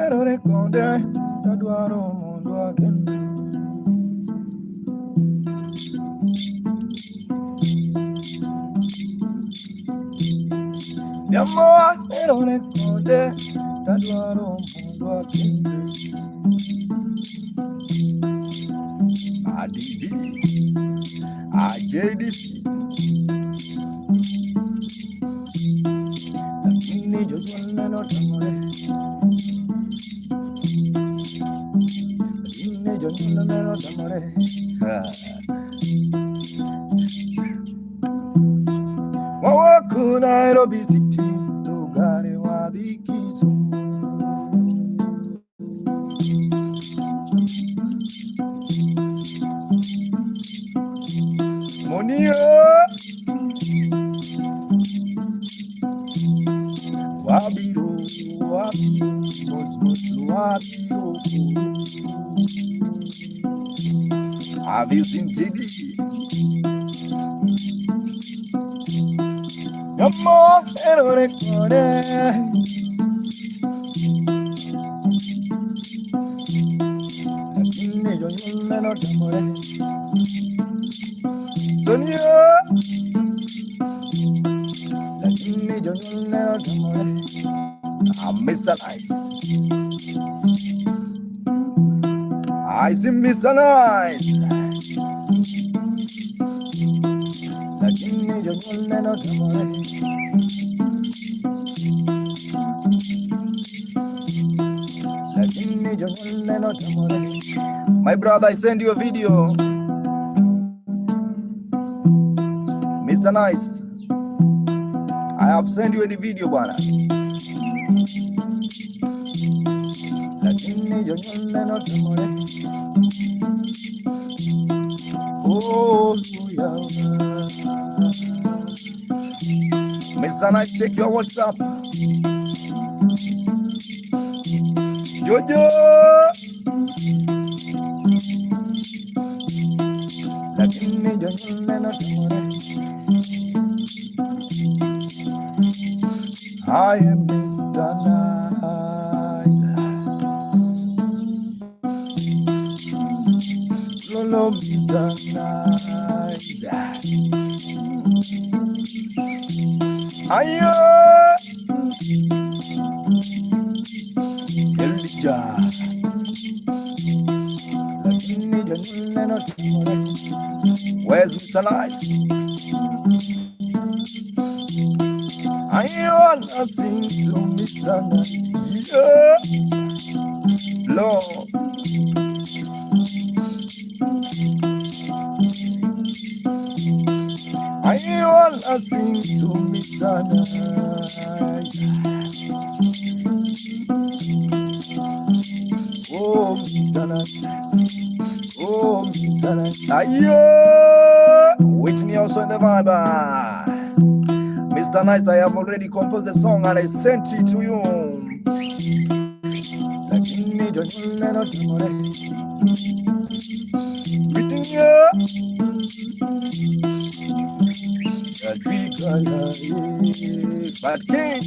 errore conde, tatuaro mondo again. Mi amor, errore conde, tatuaro mondo again. Adidi, ajedisi. Lakini jojwana no tamore. Lakini jojwana no tamore. Wawaku Nairobi City, Tugare wadikiso. Monio, wabiro, wabiro. Have you seen Nyatiti? Amor, errore conde. Lakini jojwana no tamore. Sonia, lakini jojwana no tamore. Mr. Nice. I see Mr. Nice. Lakini jojwana no tamore. Lakini jojwana no tamore. My brother, I send you a video. Mr. Nice, I have sent you a video, bwana. Lakini jojwana no tamore. Oh, yeah. Mr. Nice, check your WhatsApp. Jojo. Lakini jojwana no tamore. I am Mr. Nice. Lolo Mr. Nice. Ayo Elijah. Lakini jojwana no tamore. Where's Mr. Nice? I wanna sing to Mr. Nice. Yeah. Lord. I wanna sing to Mr. Nice. Oh, Mr. Nice. Oh, Mr. Nice. Ayo! Whitney also in the vibe. Mr. Nice, I have already composed the song and I sent it to you. Lakini jojwana no tamore. Whitney, Bad King.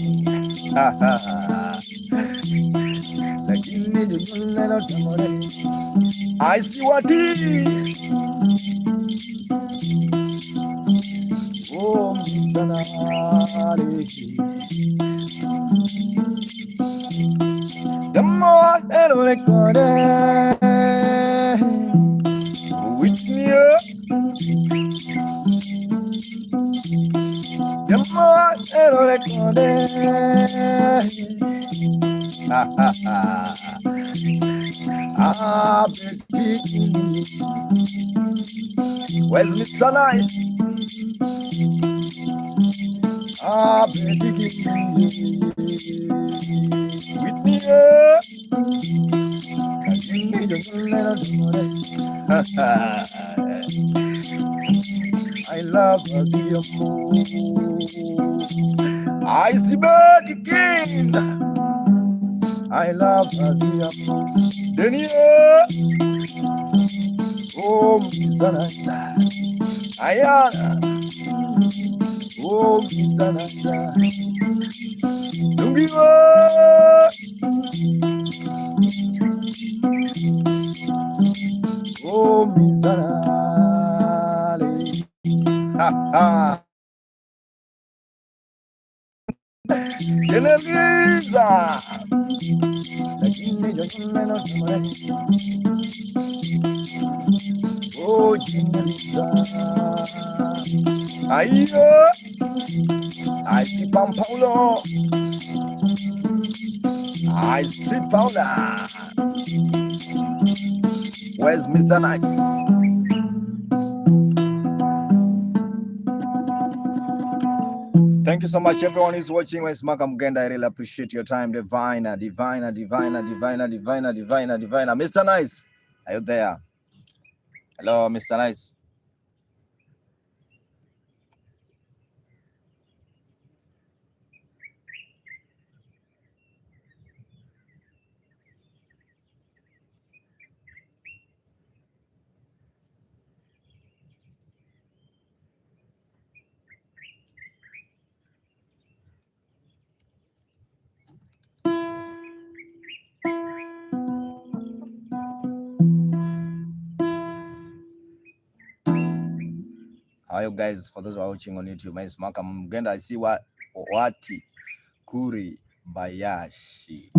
Lakini jojwana no tamore. I see what is. Oh, Mr. Nice. The more errore conde. With me. The more errore conde. Where's Mr. Nice? With me. I love the I see back again. I love the Oh, Mr. Nice. Ayana. Oh, Mr. Nice. Ah, Yeneliza. Oh, Yeneliza. Ayo. I see Pampaulo. I see Paula. Where's Mr. Nice? Thank you so much, everyone who's watching. Where's Makam Genda? I really appreciate your time. Divina. Mr. Nice, are you there? Hello, Mr. Nice. How are you guys? For those who are watching on YouTube, my name is Makam Genda. I see Wati Kuri Bayashi.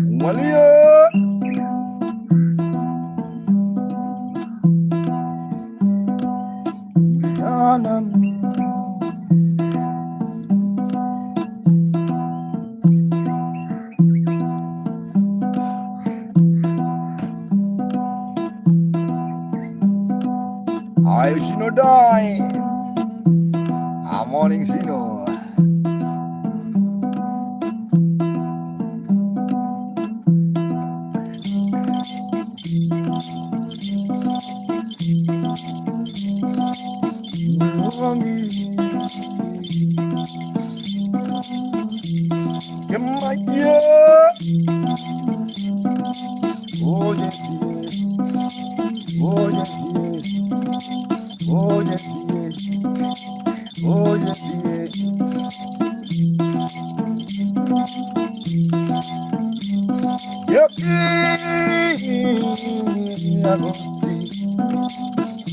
Walia. I should not die. I'm morning, Shino. Oh, yes, oh, yes, oh, yes, oh, yes, yep, I go see.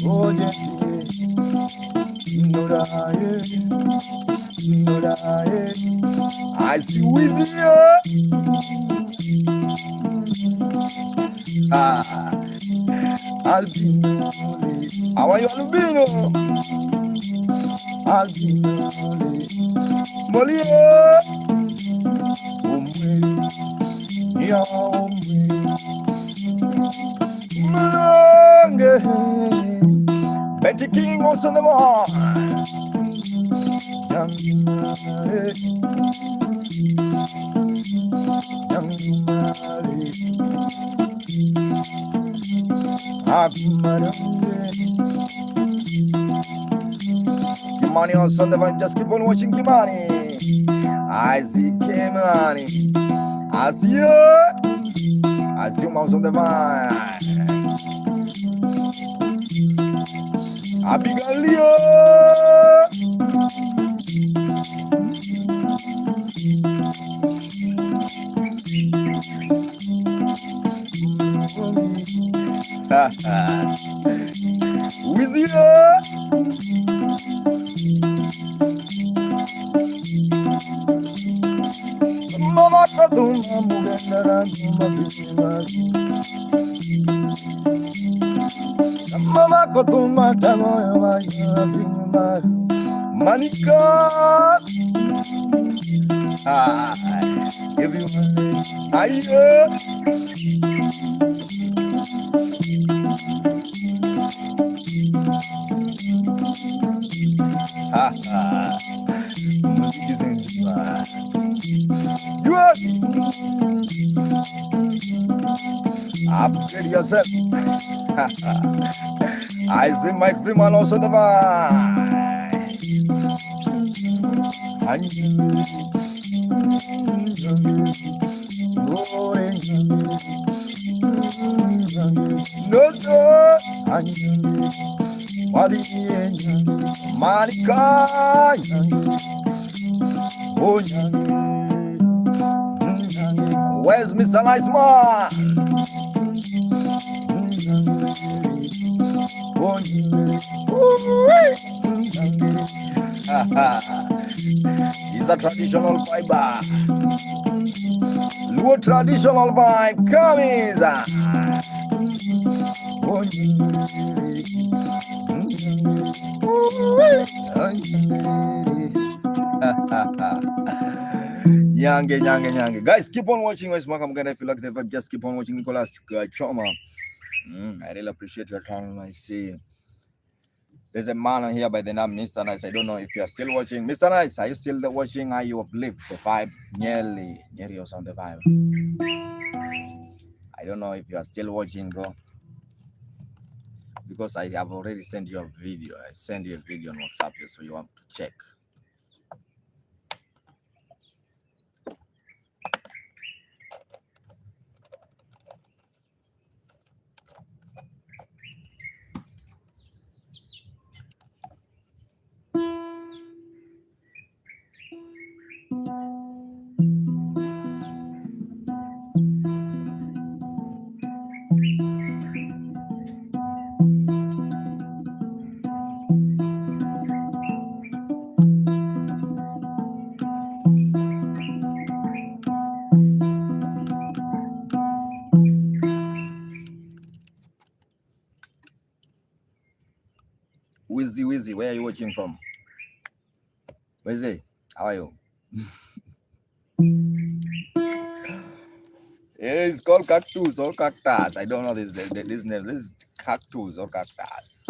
Oh, yes, no, I see with you. Albino, how are you, Albino? Albino, Molia, Betty King was on the wall. Kimani also the vibe, just keep on watching Kimani. I see Kimani. I see you mouse on the vibe. Abigailio. With you. Mama kaduma mugenda Mama kaduma tamoya wanya Manika. Everyone, ayo. Ready yourself. I see Mike Freeman also the vibe. No, sir. Malika. Where's Mr. Nice Man? It's a traditional vibe. Low traditional vibe coming. Nyange. Guys, keep on watching. I'm gonna feel like the vibe. Just keep on watching Nicolas Choma. I really appreciate your time. I see. There's a man here by the name Mr. Nice. I don't know if you are still watching. Mr. Nice, are you still watching? Are you have lived the vibe? Nearly also on the vibe. I don't know if you are still watching, bro. Because I have already sent you a video. I sent you a video on WhatsApp, so you have to check. Wizzy, where are you watching from? Wizzy, how are you? It's called cactus or cactus. I don't know this name. This is cactus or cactus.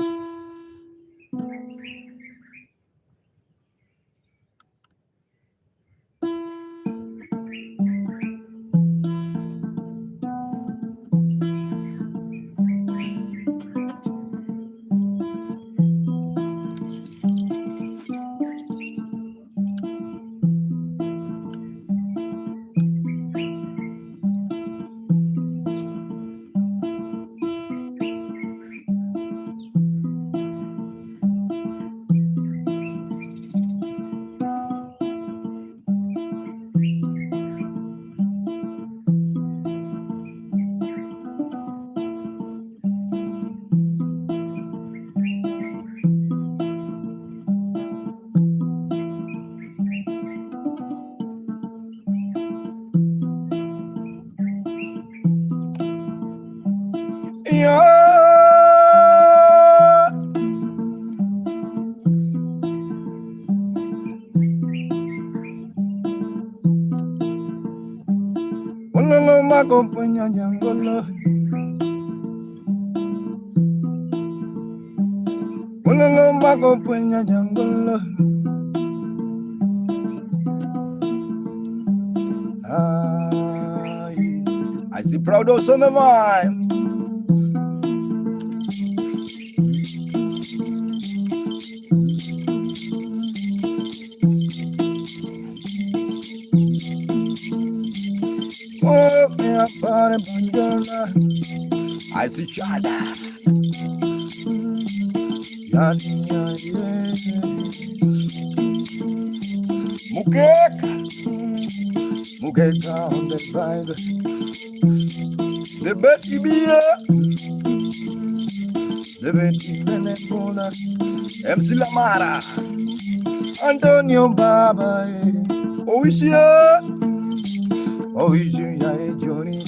Magofunya nyangolo Ulolo magofunya nyangolo I see proud also the vibe. I see Chada. Mukeka on the vibe. The Betty Bia. The Betty Benekona. MC Lamara. Antonio Baba. Oishia. Oishia Johnny.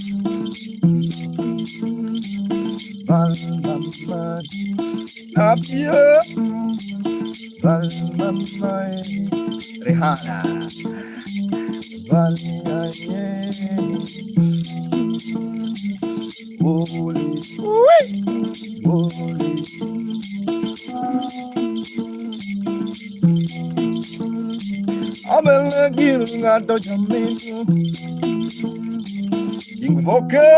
Balmamma, Tapia, Balmamma, Rihanna, Valia, Holy, Holy. I'm a giving out of your name. Invoker.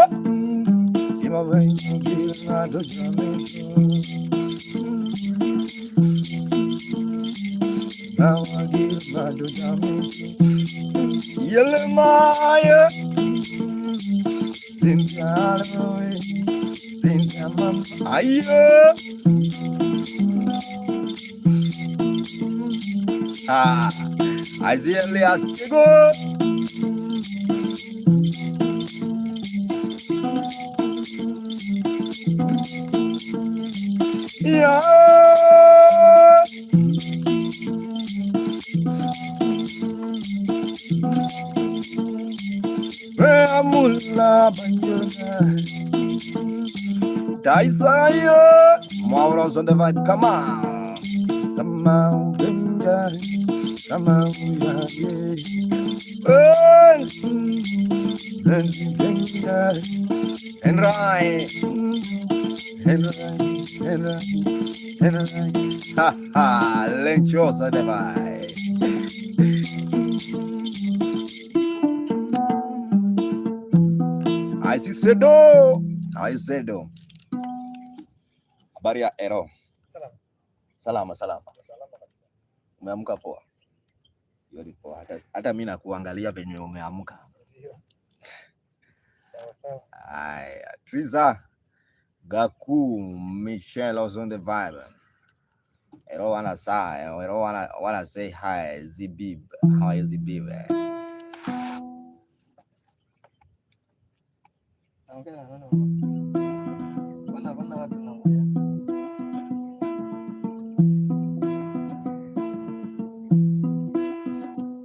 I see Elias go. Yeah. Mulla Banjuna Daisaya Mauros on the vibe, come on. Come on, Benja. Come on, and right. Ha ha, lechosa de vai. I see Sedo. Habari ya ero. Salama. Umeamka poa? Yori poa. Hata mimi nakuangalia venye umeamka. Aya, Triza Gaku Michelle was on the vibe. I don't wanna say hi, Zibib. How are you, Zibib?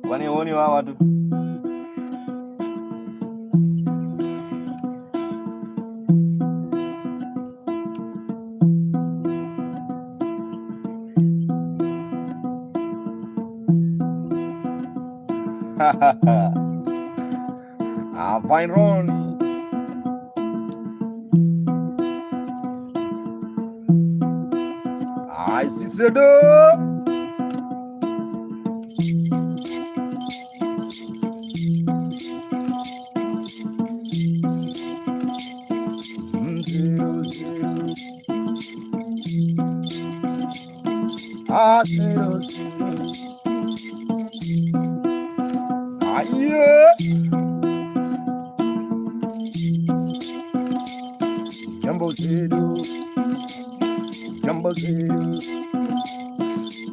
Kwani uoni wa watu? Fine Ronnie. I see Sedo. Jumbo Zedu,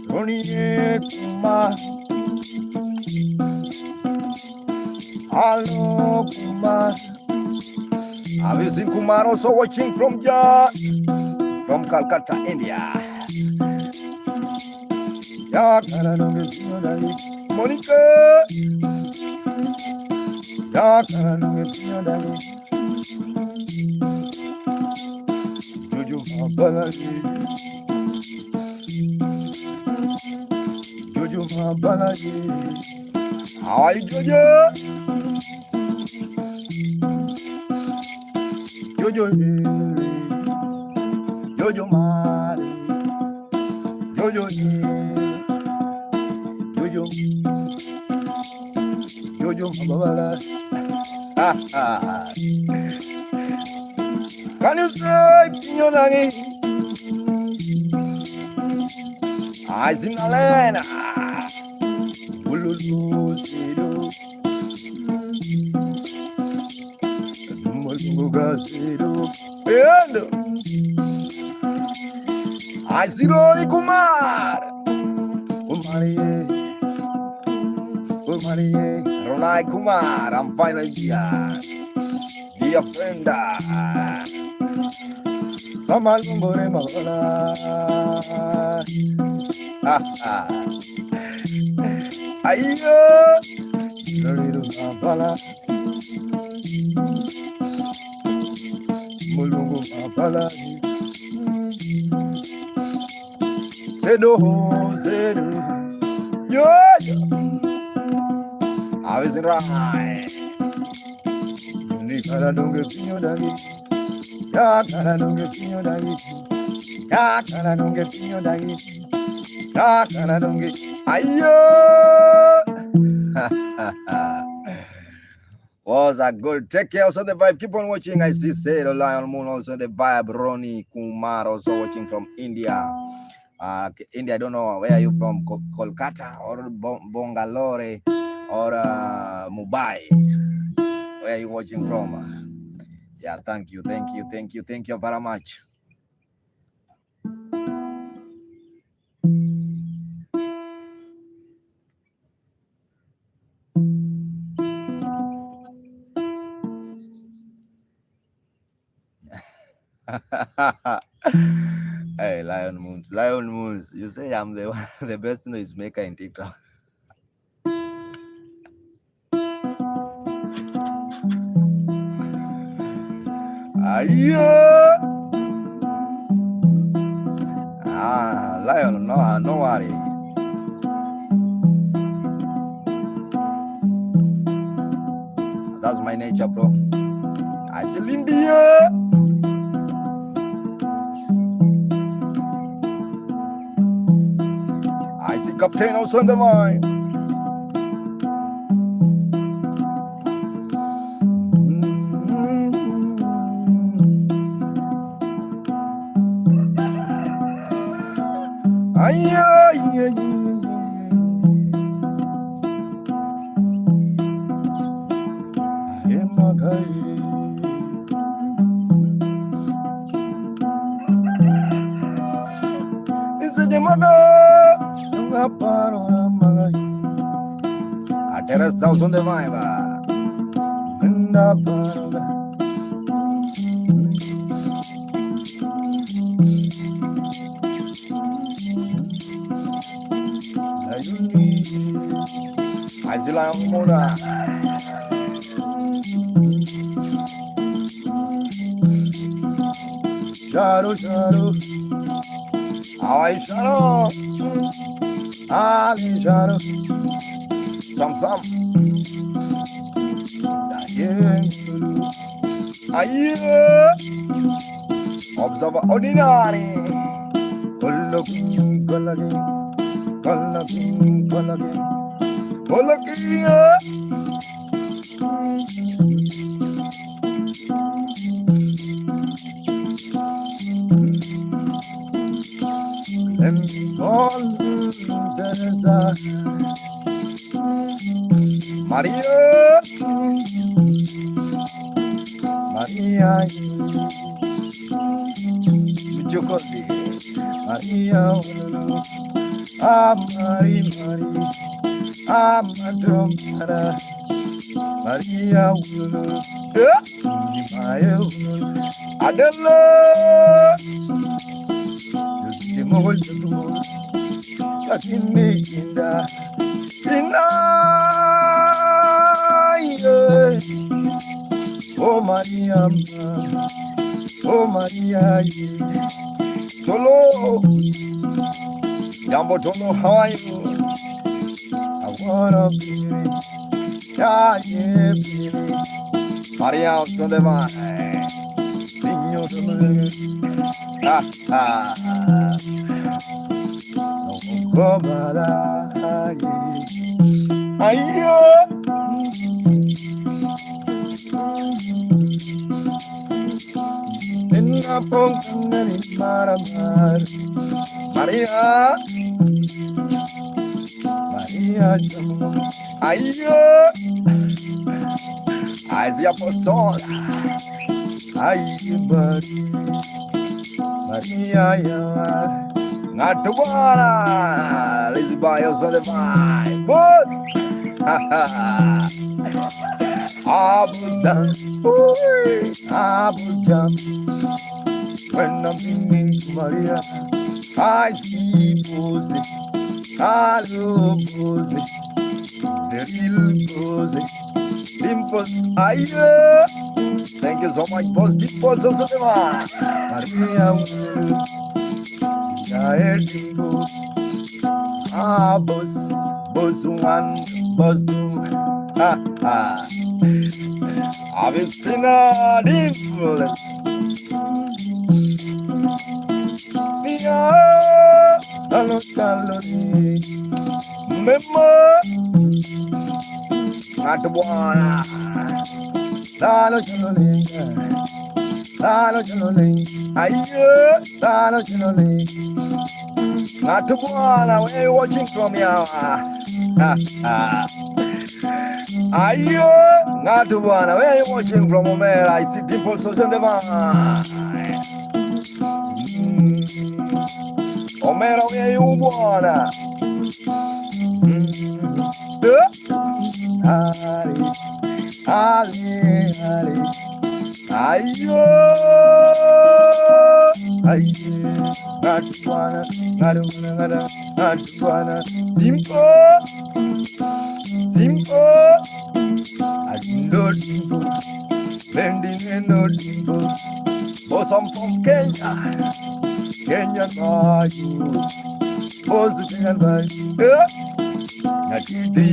Ronnie Kuma, hello Kuma. Have you seen Kumar also watching from Calcutta, India? Monica, Jojo Mabalaji. How are you, Jojo? Jojo Mari, Jojo Mabala. Can you say Pinyonagi? I see Nalena. Ululu Sido. I see Roni Kumar. Ronai Kumar, I'm finally here. Dear friend, Samal Mungore Mabala. Ayo, Lorido Mabala. Mulungu Mabala. Sedo, yo. I was right. Nikara don't get you dagi. Yakara don't get you dagi. Yakara don't get you dagi. Yakara don't get. Ayo. Was a good. Take care. Also the vibe. Keep on watching. I see Say the Lion Moon. Also the vibe. Ronnie Kumar also watching from India. India. I don't know where are you from. Kolkata or Bangalore or Mumbai. Where are you watching from? Yeah. Thank you. Thank you very much. Hey, Lion Moons. You say I'm the best noise maker in TikTok. Lion, no worry. That's my nature, bro. I see India. I see Captain also on the line. Terrace house on the vibe. I see Lion Mona. Shadow. I shadow. Ali shadow. Some. Observe ordinary. Maria, Chocosi, Maria, Mari, Amadromara, Maria, Adela, the Mohol, Katinda, Oh Maria, Tolo, Jambo Tolo, how are you? I wanna be, yeah, baby. Maria, so the man, Maria, I see Apostle. Maria, not to wanna. Let's buy us on the vibe, boss. Abus dance, abus jump. When I'm singing to Maria, I see music. Hello, music. The real music. Dimples, thank you so much, boss. Dimples also the man. Maria, Dimples. Boss one, boss two. I've seen a Dimples. Hello, Memo. Not wanna. Lalo chilole, lalo chilole, ayo, lalo chilole. Not to one, where you watching from here? Ayo, not to one, where you watching from where I see dimples on the van. Omero, where you wanna? Ali, Ali, Ali. Ayo, ayo, ngatuana, ngatuana, ngatuana, simple, simple, no dimple, blending in no dimple. Boss, I'm from Kenya, Kenya, you, boss, the Kenyan guy, Nyatiti,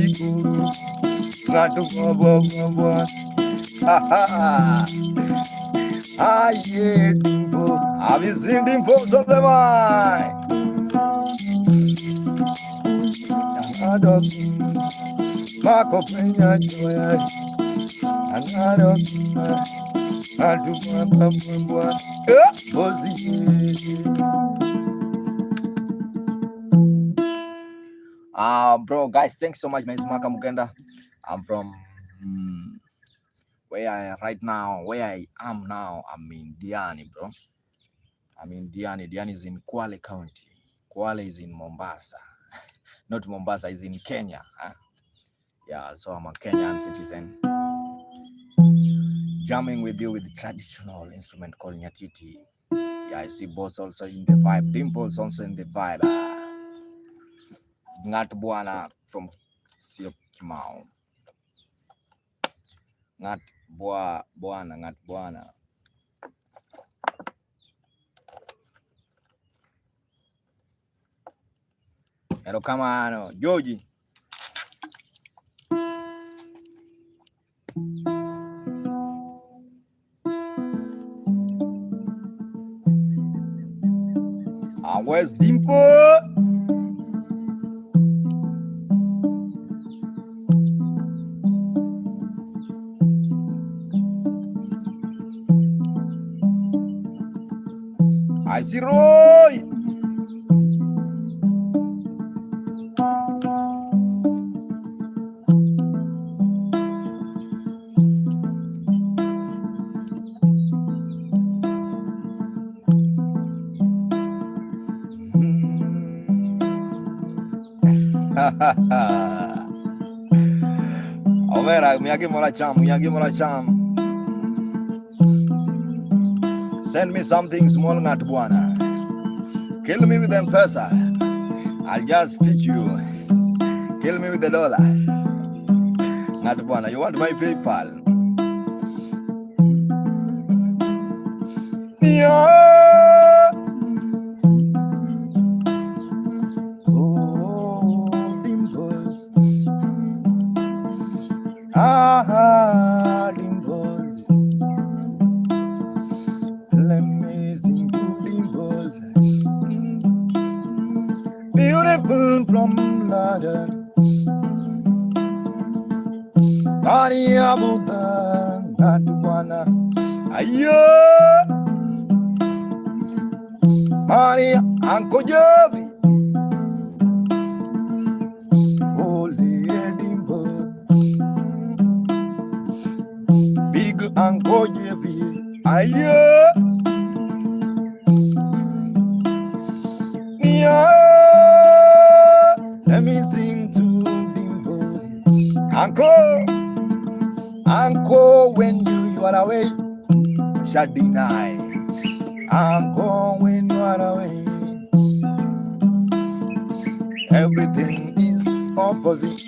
ngatuana, ha ha. Ah, yeah, dimple. Have you seen dimples of the mind? Marco Pena Joy. Another bro, guys, thanks so much. My name is Maka Mukenda. I'm from where I am now. I'm in Diani, bro. I'm in Diani. Diani is in Kwale County. Kwale is in Mombasa. Not Mombasa, is in Kenya. Yeah, so I'm a Kenyan citizen. Jamming with you with the traditional instrument called Nyatiti. Yeah, I see boss also in the vibe. Dimples also in the vibe. Ngat Buana from Sio Kimau. Ngat Buana. Hello, come on, Georgie. Where's Dimple? I see Roy. Overa, miyagi mola cham. Send me something small, Ngat Buana. Kill me with M-Pesa. I'll just teach you. Kill me with the dollar. Ngat Buana, you want my PayPal? Yeah. Dimples. Let me sing to dimples. Beautiful from London. Maria Buddha, Natuana. Ayo. Maria, Uncle Jovi. Uncle Jeffy, ayo, yeah. Let me sing to Dimple. Uncle, when you are away, shall deny. Uncle, when you are away, everything is opposite.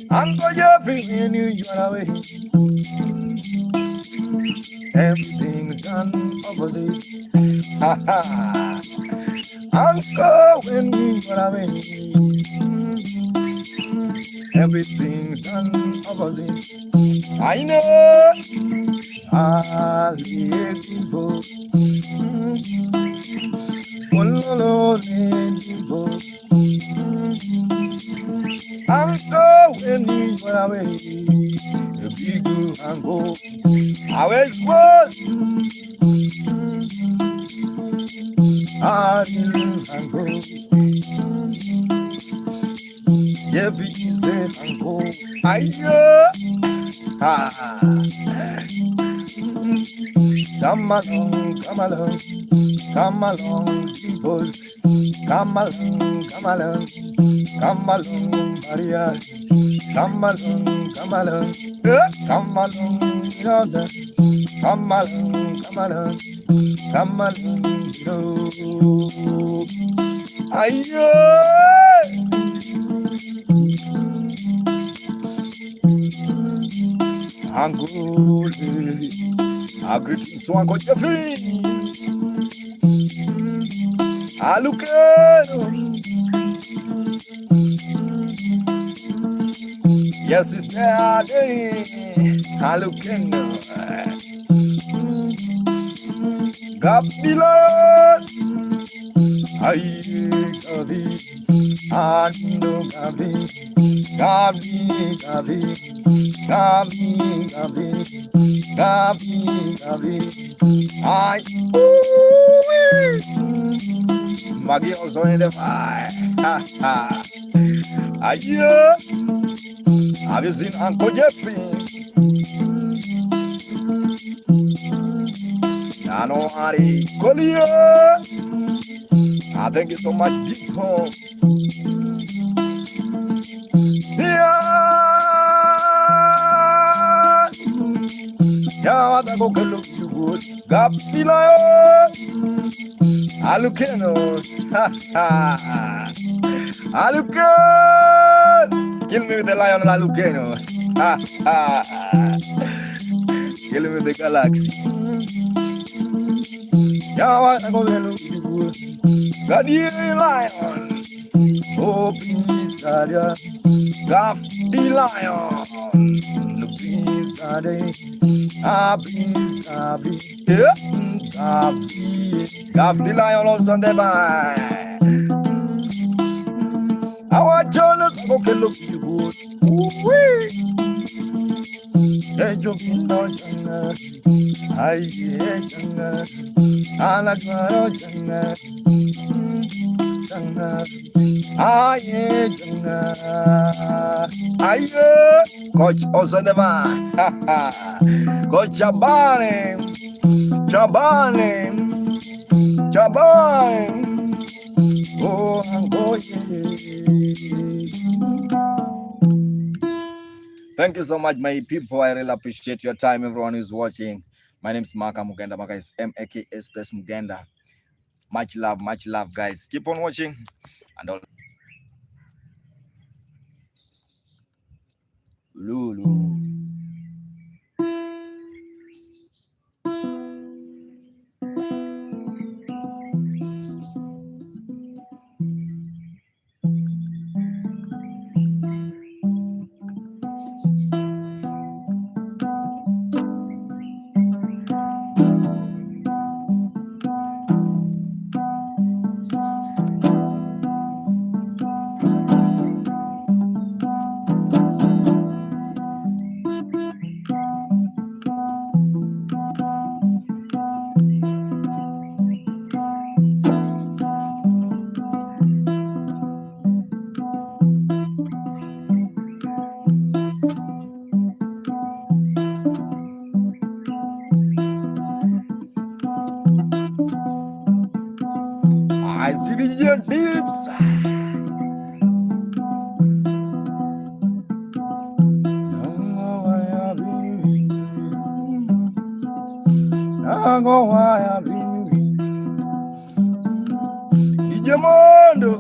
Uncle Jeffrey, when you are away, everything done opposite. Ha ha. Uncle, when you are away, everything done opposite. I know. Uncle, when you are away, Igu Ango. I was born. Ango. Yebize Ango. Ayo. Ha. Come along, come along, come along, people. Come along, come along, come along, Maria. Come along, come along, come along, yonder. Come along, come along, come along, yo. Ayo. Angole, agree to Uncle Jeffy. Alukeno. Yes, it's there. Alukeno. Gabilan. Aye, Gabi. Ando Gabi. Gabi, Gabi. Gabi, Gabi. Gabi, Gabi. Aye. Maggie also in the fire. Ha ha. Aye. Have you seen Uncle Jeffy? Nano Ari Kolia. Thank you so much, people. Yeah. Yeah, I go look you good. Gapila. Alukeno. Ha ha. Aluken. Kill me with the lion, Alukeno. Ha ha. Kill me with the galaxy. Yeah, I go look you good. God, you lion. Oh, please, God, yeah. God, the lion. Look, please, God, please, God, yeah. God, the lion on Sunday, bye. I want you to look you good. Woo-wee. Hey, you know, I like Coach Ozadeva. Coach Jabane. Oh, I'm going. Thank you so much, my people. I really appreciate your time. Everyone who's watching. My name is Maka Mugenda. Maka is M-A-K Express Mugenda. Much love, guys. Keep on watching. And all. Lulu. I see your deeps. Mondo,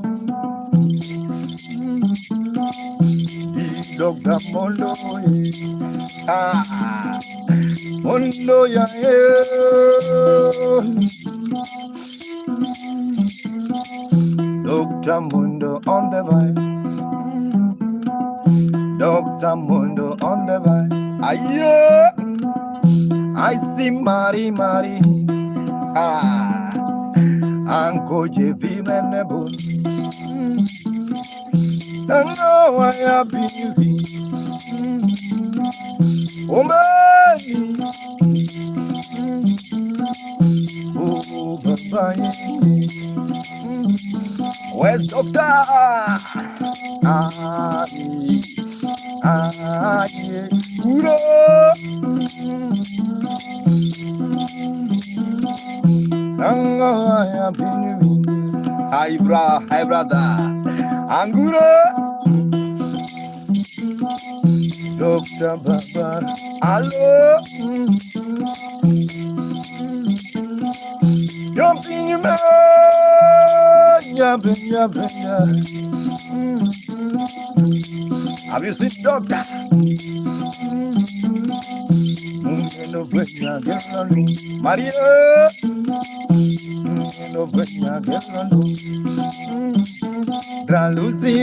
Dr. Mondo, Mondo, yeah, Dr. Mondo on the vine, Dr. Mondo on the vine. Aye, I see Mari, Uncle Jeffy Menable. I know I have been. Oh man, oh bye. Where's Doctor? Yeah, Uro. Hi brother. Angura. Doctor Baba. Hello. Jumping man. Have you seen Doctor? Maria. Dralusi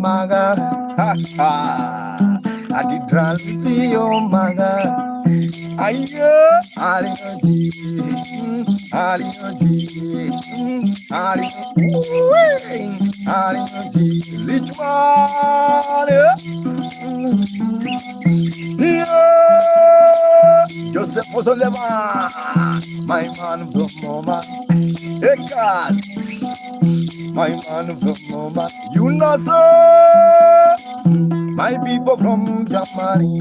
maga, ha ha. Adi dralusi maga. Ayo, alioji, alioji, alioji, lichmane. Joseph Ozolema, my man from Moma, Ekas, my man from Moma, you know so, my people from Germany,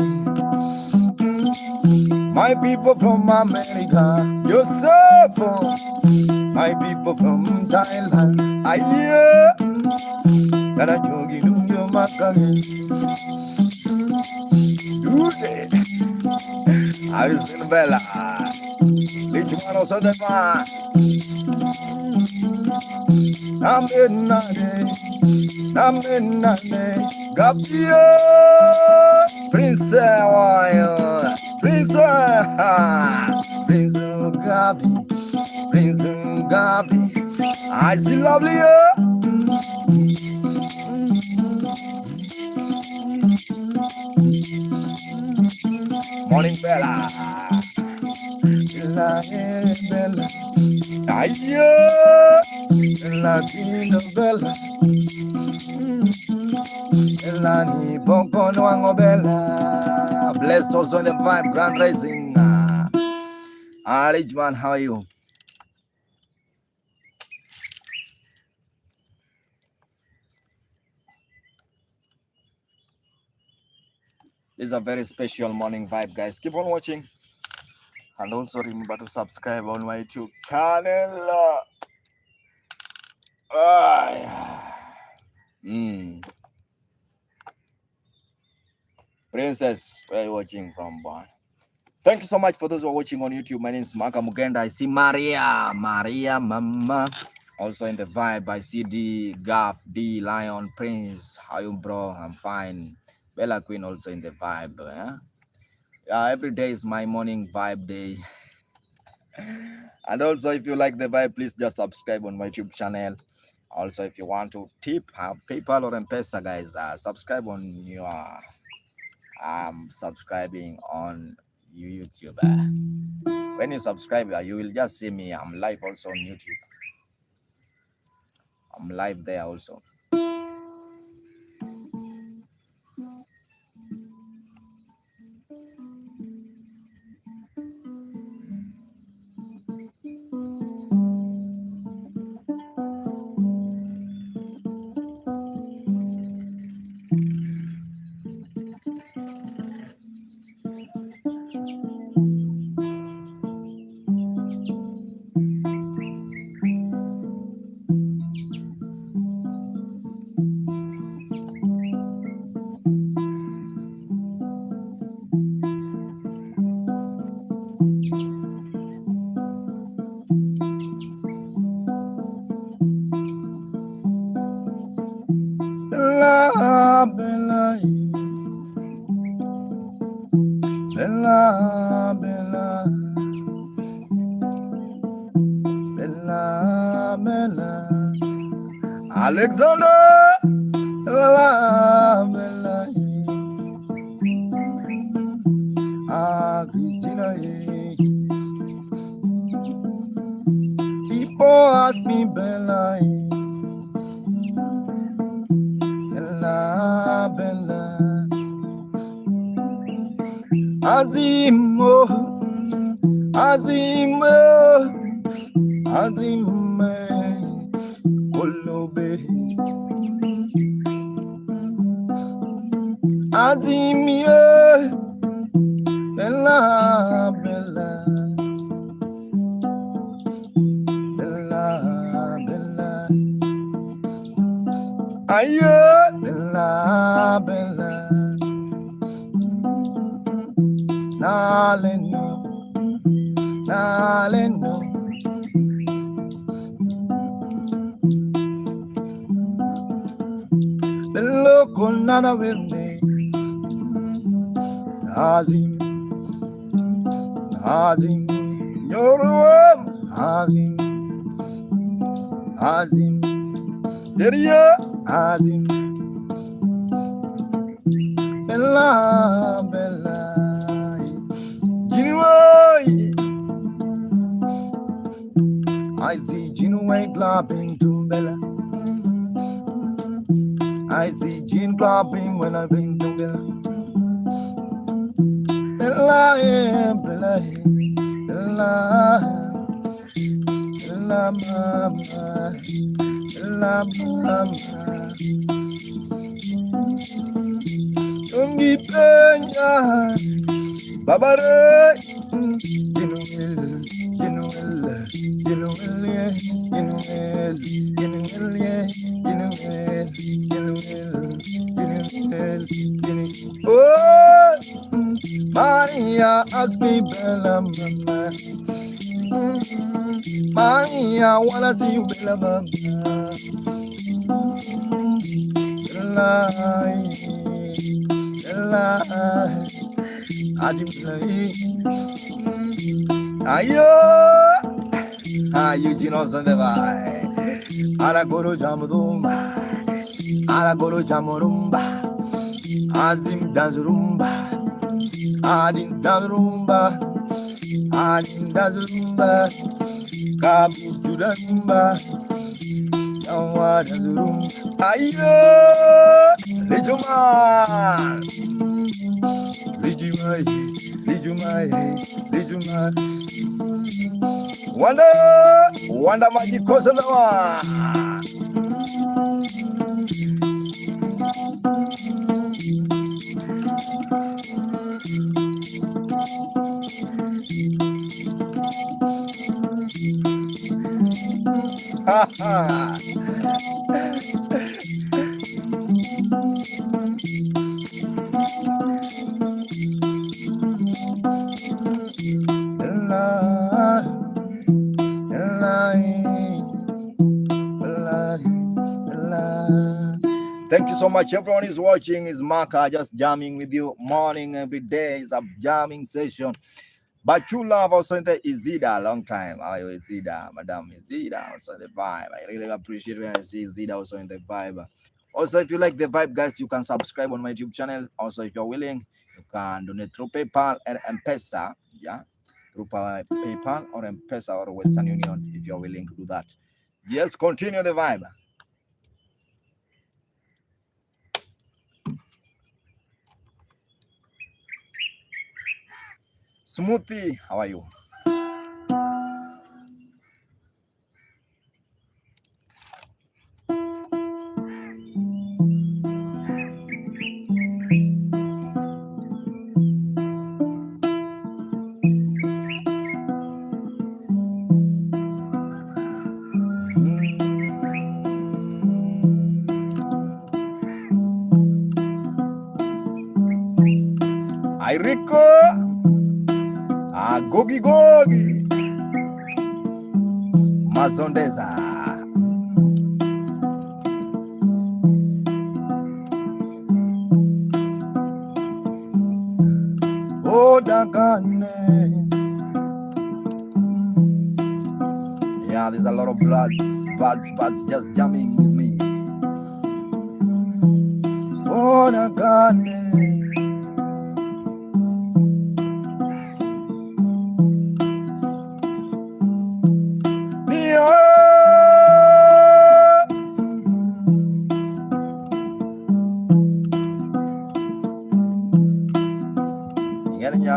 my people from America, Joseph, my people from Thailand, aye, that I jogi your makani, do it. Arizin Bella, Lichmano Sodema, Namenade, Gabio, Prince Wire, Prince Gabi, Prince Gabi, I see lovely. Morning Bella, Bella, Bella, Ayo, Latino Bella, Elani Boko Nuango Bella. Bless us on the vibe, Grand Rising. Ridgeman, how are you? This is a very special morning vibe, guys. Keep on watching. And also remember to subscribe on my YouTube channel. Princess, where are you watching from, boy? Thank you so much for those who are watching on YouTube. My name is Maka Mugenda. I see Maria, Mama. Also in the vibe, I see D, Gaff, D, Lion, Prince. How you, bro? I'm fine. Bella Queen also in the vibe. Yeah, every day is my morning vibe day. And also, if you like the vibe, please just subscribe on my YouTube channel. Also, if you want to tip, have PayPal or M-Pesa, guys, subscribe on your subscribing on YouTube. When you subscribe, you will just see me. I'm live also on YouTube. I'm live there also. Bella, Alexander, Bella, Christina. People ask me Bella, Bella, Azimo, Azimo, Azime, Kolobe, Azimie, Bella, Bella, Bella, Bella, Aye, Bella, Bella, Naleno, Naleno. Local nana will me Azim Azim Yoruam Azim Azim Deria Azim Bella Bella Jinway I see Jinway clapping to Bella. I see Jean clapping when I bring to Bella. Bella, yeah, Bella, Bella, Bella, mama, Bella, mama. Ungi penya, babare, Jinuel, Jinuel, Jinuel, Jinuel, Jinuel, Jinuel. Oh, Maria, ask me, Bella, mama. Maria, wanna see you, Bella, mama. Bella, Bella, ayo, Eugene on the vibe. Aragoro jamurumba, Aragoro jamurumba, Azim danzurumba, Adin danzurumba, Adin danzurumba, Kabu durumba, Yawa danzurumba, ayo, Lijuman, Lijumai, Lijumai, Lijumai. Wanda maji kosa dawa. Ha ha. Thank you so much. Everyone is watching. Is Maka just jamming with you morning every day. It's a jamming session. But true love also in the Izida, long time. I Izida, Madam Izida, also the vibe. I really appreciate when I see Izida also in the vibe. Also, if you like the vibe, guys, you can subscribe on my YouTube channel. Also, if you're willing, you can donate through PayPal and M-Pesa. Yeah, through PayPal or M-Pesa or Western Union, if you're willing to do that. Yes, continue the vibe. Smoothie, how are you? Ay Rico, gogi gogi, mazondeza. Oh Dagane. Yeah, there's a lot of birds just jamming with me. Oh Dagane.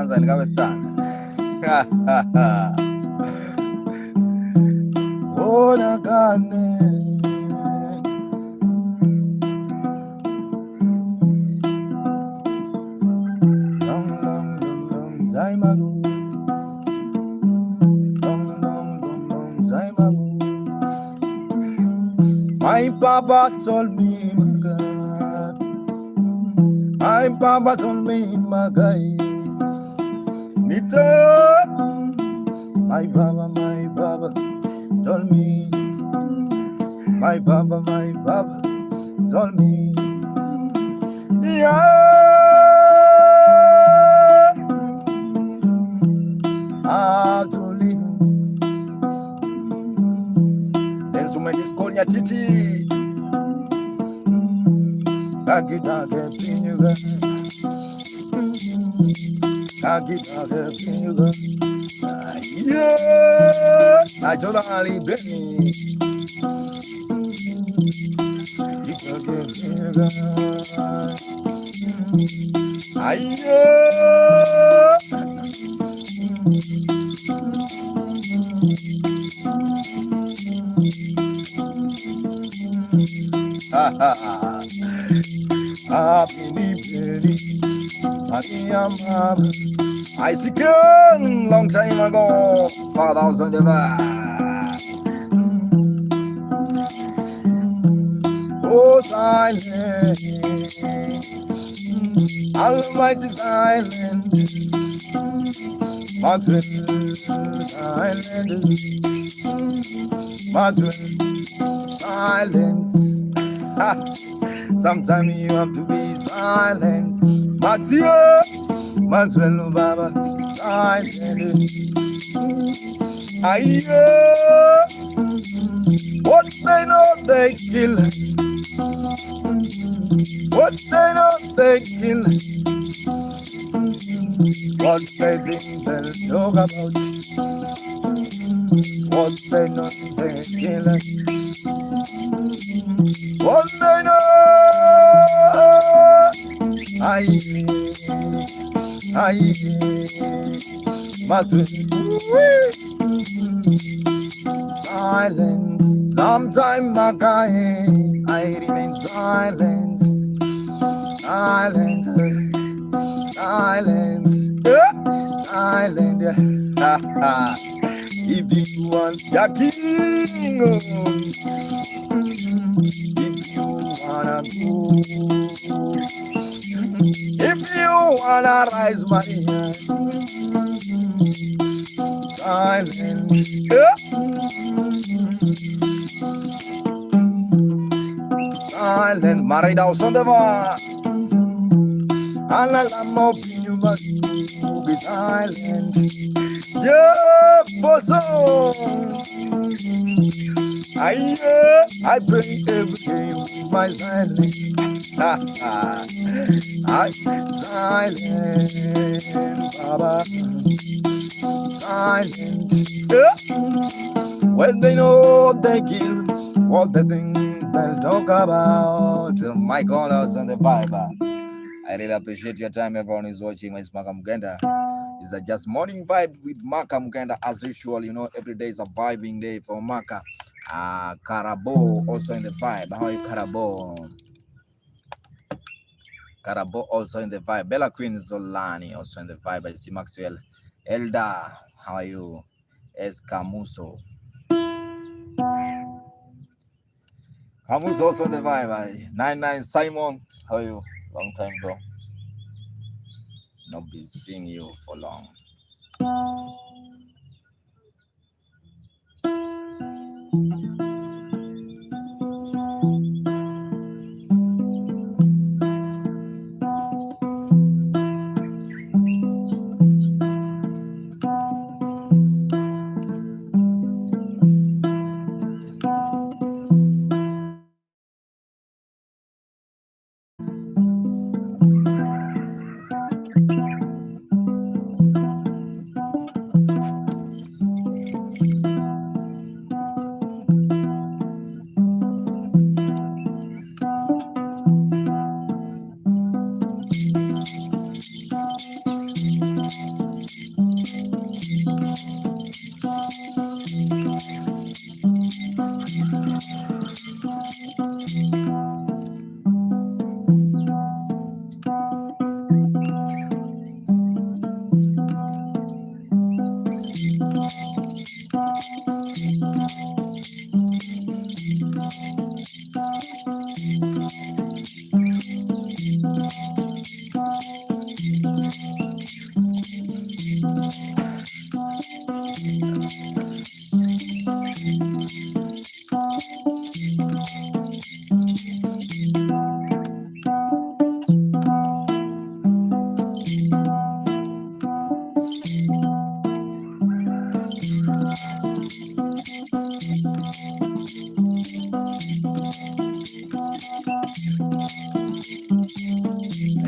Kanza nikawestana. Ona kane long time ago. Long time ago. My papa told me, my God. My papa told me, my guy. Nita. My papa told me. My papa told me. Yeah. How to live. The instrument is called Nyatiti. Agidage pinyuga. Agidage pinyuga. Yeah. I told Ali Benny. Agidage pinyuga. I see gun long time ago, 4,000 oh, silent, almighty silent, Maxwell, silent, Maxwell, silence. Sometimes you have to be silent. Maxwell, Baba, silent. What they know they kill. What they know they kill. What they think they'll talk about. What they know they kill. What they know. Maxwell. Silence. Sometime my guy, I remain silent. Silent. Silence. Silent. If you want the king, if you wanna go, if you wanna rise my hand, silent. Silent. Marida son de va. Alla la you must be silent. Yeah, bosso. I pray every day with my silence. I silent, Baba. Silent. When they know they kill, what they think they'll talk about. My callers on the Viber. I really appreciate your time. Everyone is watching. It's Maka Mugenda. It's a just morning vibe with Maka Mugenda as usual. You know, every day is a vibing day for Maka. Karabo also in the vibe. How are you, Karabo? Karabo also in the vibe. Bella Queen Zolani also in the vibe. I see Maxwell. Elda, how are you? Escamuso. Camus also in the vibe. 99 Simon, how are you? Long time, bro. Not been seeing you for long.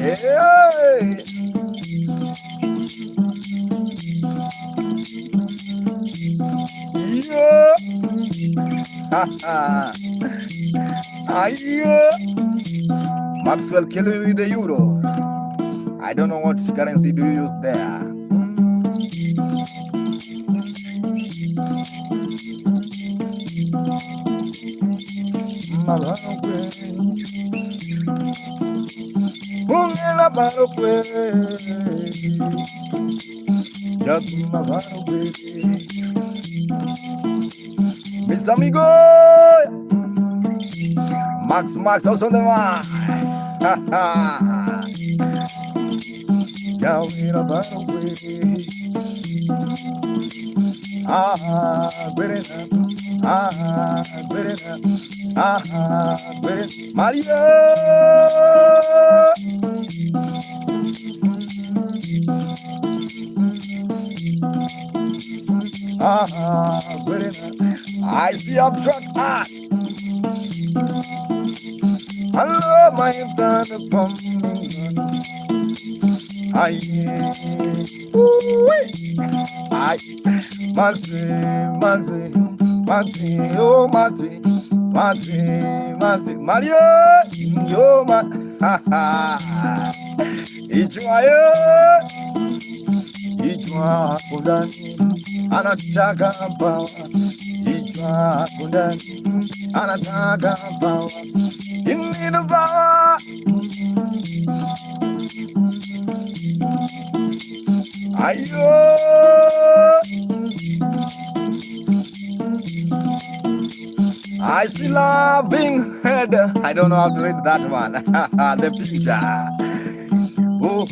Hey. Yeah. Yeah. Maxwell killing me with the euro. I don't know what currency do you use there. Mis amigos, Max, also the one. Maria. I see abstract art. Hello, my friend from England. I Maxi, Mario, yo, ha ha. Ichwa kundani, anataka pawa. Ichwa kundani, anataka pawa. Give me the power. Ayo. I see loving head. I don't know how to read that one. The picture. Oh.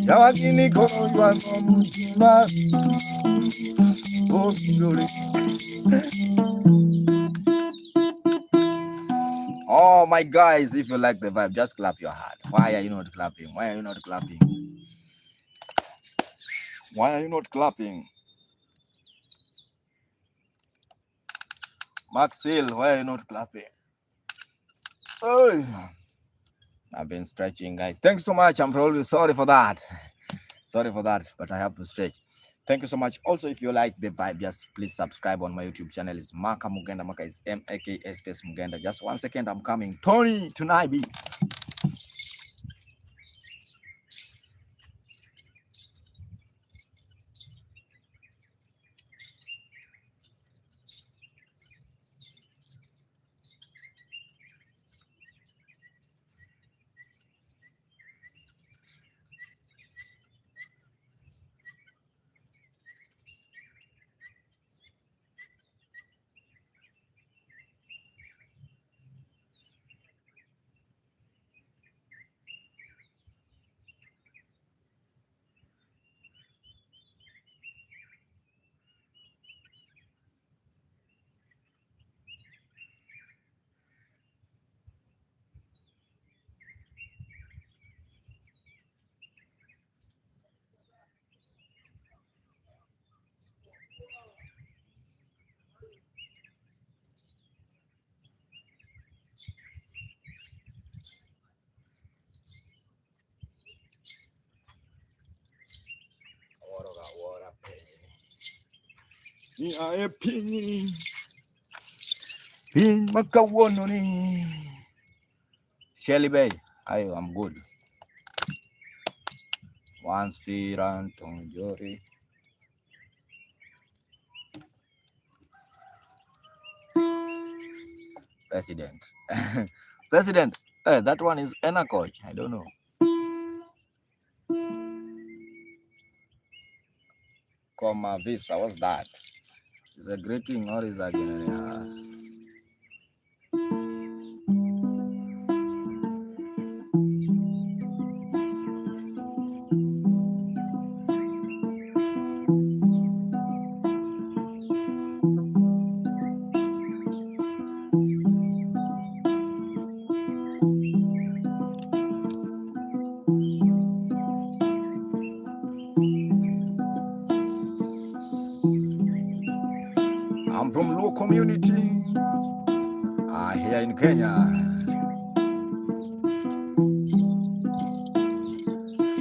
Yawakini kono yuwa mumtima. Oh, glory. Oh my guys, if you like the vibe, just clap your hand. Why are you not clapping? Why are you not clapping? Why are you not clapping? Maxil, why are you not clapping? Oh, I've been stretching, guys. Thank you so much. I'm probably sorry for that. Sorry for that, but I have to stretch. Thank you so much. Also, if you like the vibe, just please subscribe on my YouTube channel. It's Maka Mugenda. Maka is M-A-K space Mugenda. Just 1 second, I'm coming. Tony, tonight be. Shelly Bay, I'm good. Once Firan Tongjori. President. President. That one is Enakoch. I don't know. Comma Visa. What's that? Is a greeting or is again? I'm from Luo community here in Kenya.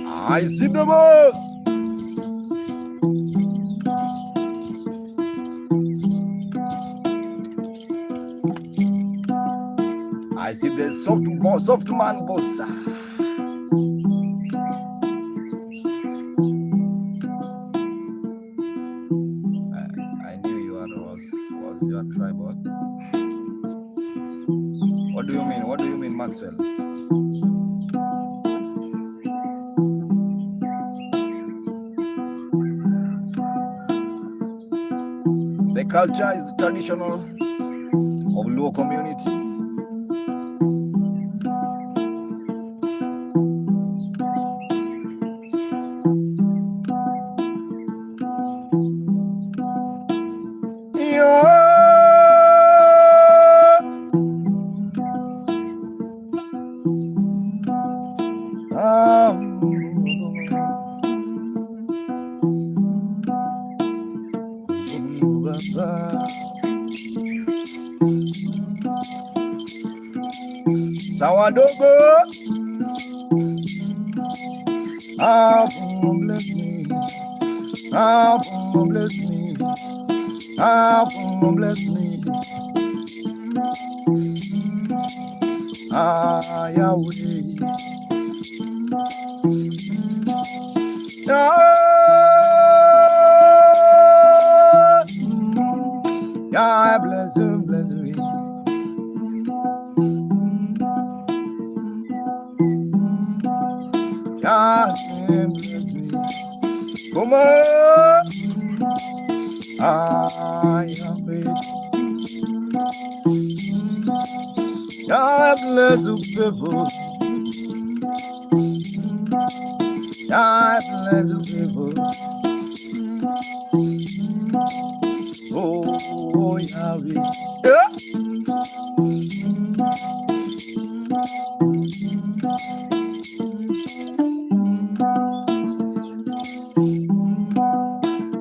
I see the boss. I see the soft man boss. I knew you was your tribal. What do you mean? What do you mean, Maxwell? The culture is traditional of Luo community. Sawadogo, bless me, bless me, bless me, Yahweh, Yah bless me. Come on, Yahweh, Yah bless you people, Yah bless you people. Oh, Yahweh, yeah.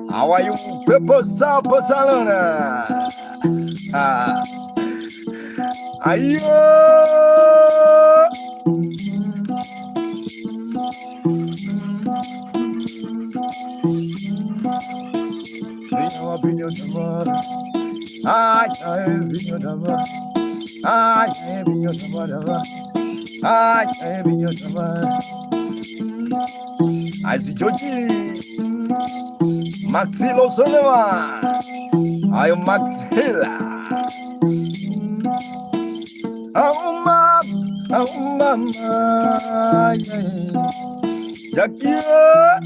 How are you people, Sampo Salona? Ayo! I see Georgie Maxilo Solema. I am Maxilla. Oh, mama, Jakia.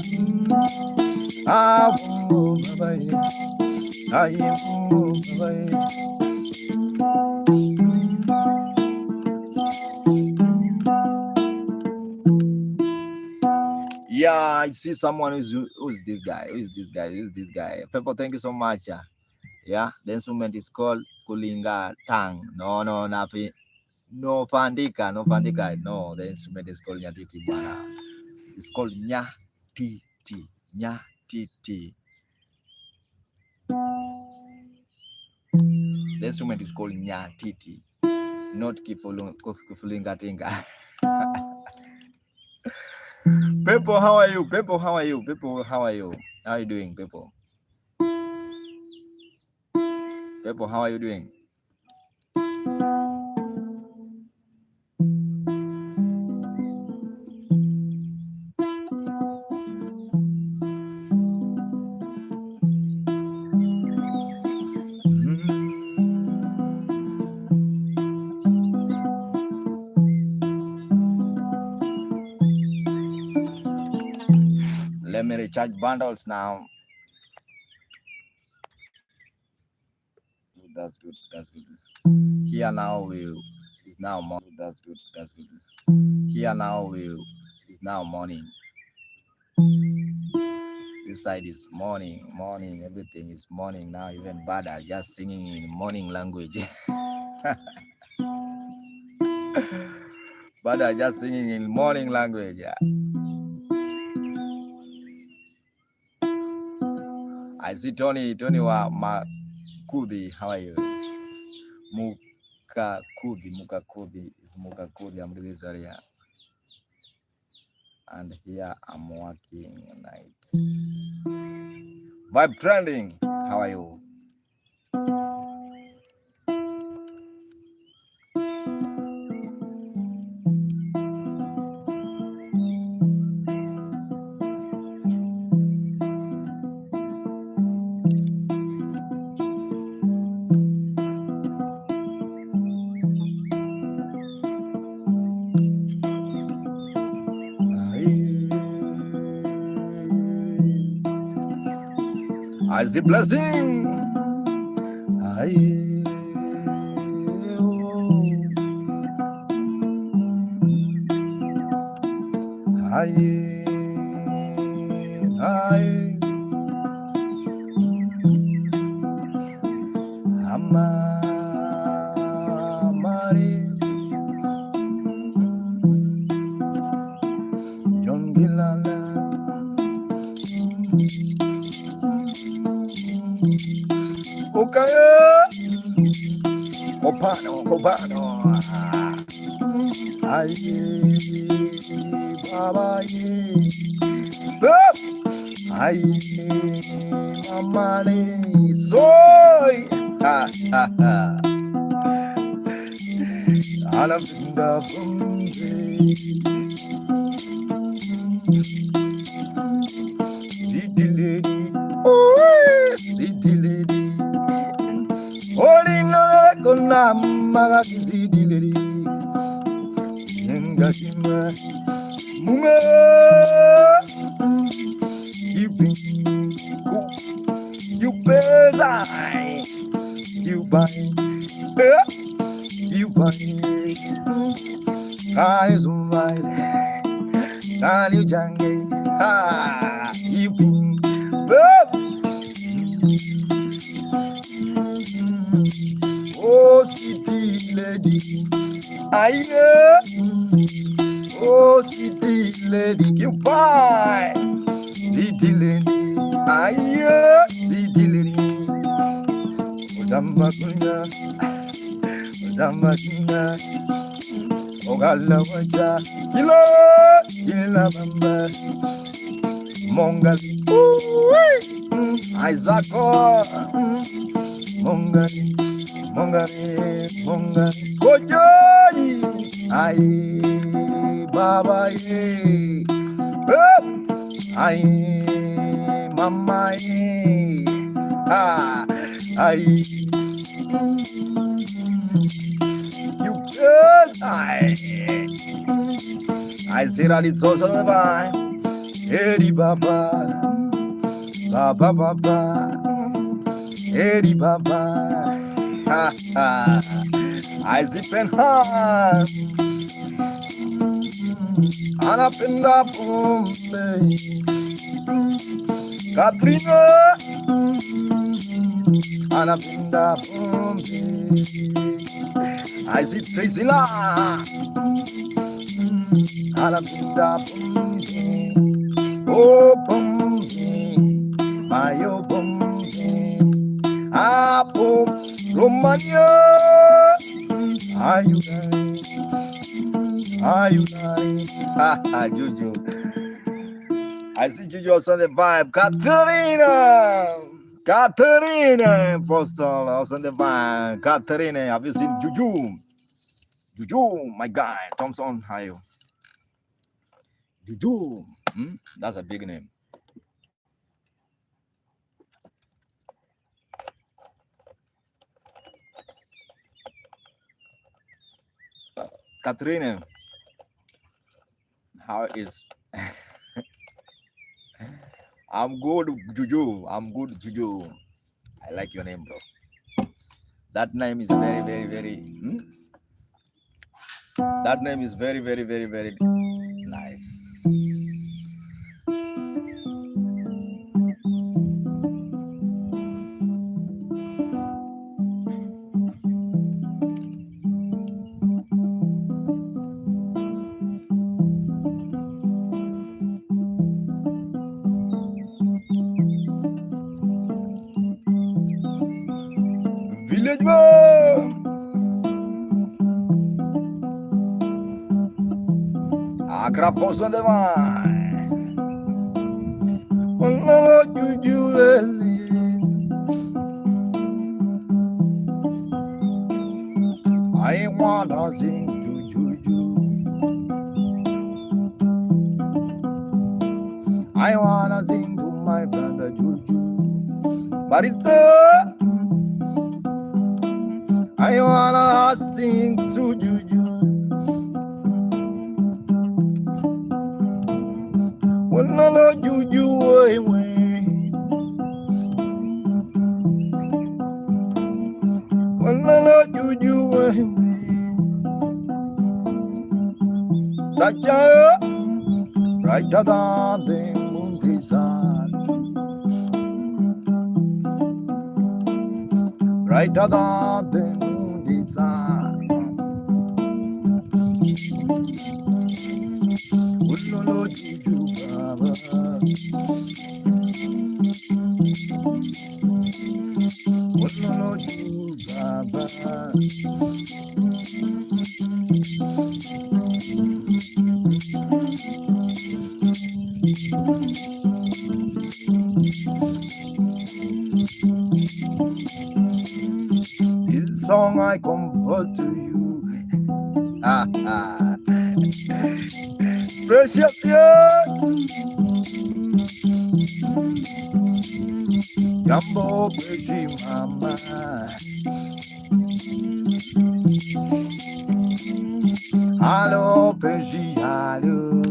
Yeah, I see someone who's this guy? Who's this guy? People, thank you so much. Yeah, the instrument is called Kulinga Tang. No, Nafi. No Fandika. No, the instrument is called Nyatiti. It's called Nyatiti. Nyatiti. The instrument is called Nyatiti, not Kifulinga Tinga. People, how are you? People, how are you? How are you doing, people? People, how are you doing? Let me recharge bundles now. That's good. Here now is now morning. That's good. Here now is now morning. This side is morning. Everything is morning now. Even bad are just singing in morning language. But are just singing in morning language. Yeah. I see Tony wa Mukakudi, how are you? Mukakudi is Mukakudi. I'm really sorry. And here I'm working night. Vibe trending, how are you? I see blessing. Copano. Aye, Baba, aye, Mamani, soy, ha, ha, ha. Anapinda Bunzi, City lady, oh, city lady. Olina kona magazidi lady ngashima munga you pesa you buy guys can you jange you bring oh city lady aye oh city lady you buy city lady aye city lady Ozamba kunya ogala waja kila bamba mongali Isaaco mongali kojoi ai baba ye ai mama ye ai you girls I say that it's also fine. Eri baba Eri baba I zip and hand Anapenda pombe Katrina Anapenda pombe I zip Tracy la Anapenda pombe Oh pombe Mayo pombe Apo Romania Ayunai Juju I see Juju also on the vibe Katerina Postal also on the vibe Katerina, have you seen Juju, my guy Thompson, how you Juju, that's a big name. Katrina, how is I'm good, Juju. I like your name, bro. That name is very that name is very nice. Village boy. Agrapos on the vine. Oh, juju. I wanna sing to juju. I wanna sing to my brother Juju. Barista, I wanna sing to Juju. Well, no, Juju, away. Well, no, Juju, away. Such a brighter than the moon desire. Brighter than the moon desire. Ulolo juju baba. Ulolo juju baba. This song I compose to you. Precious, yeah. Jumbo pretty mama. Hello, pretty, hello.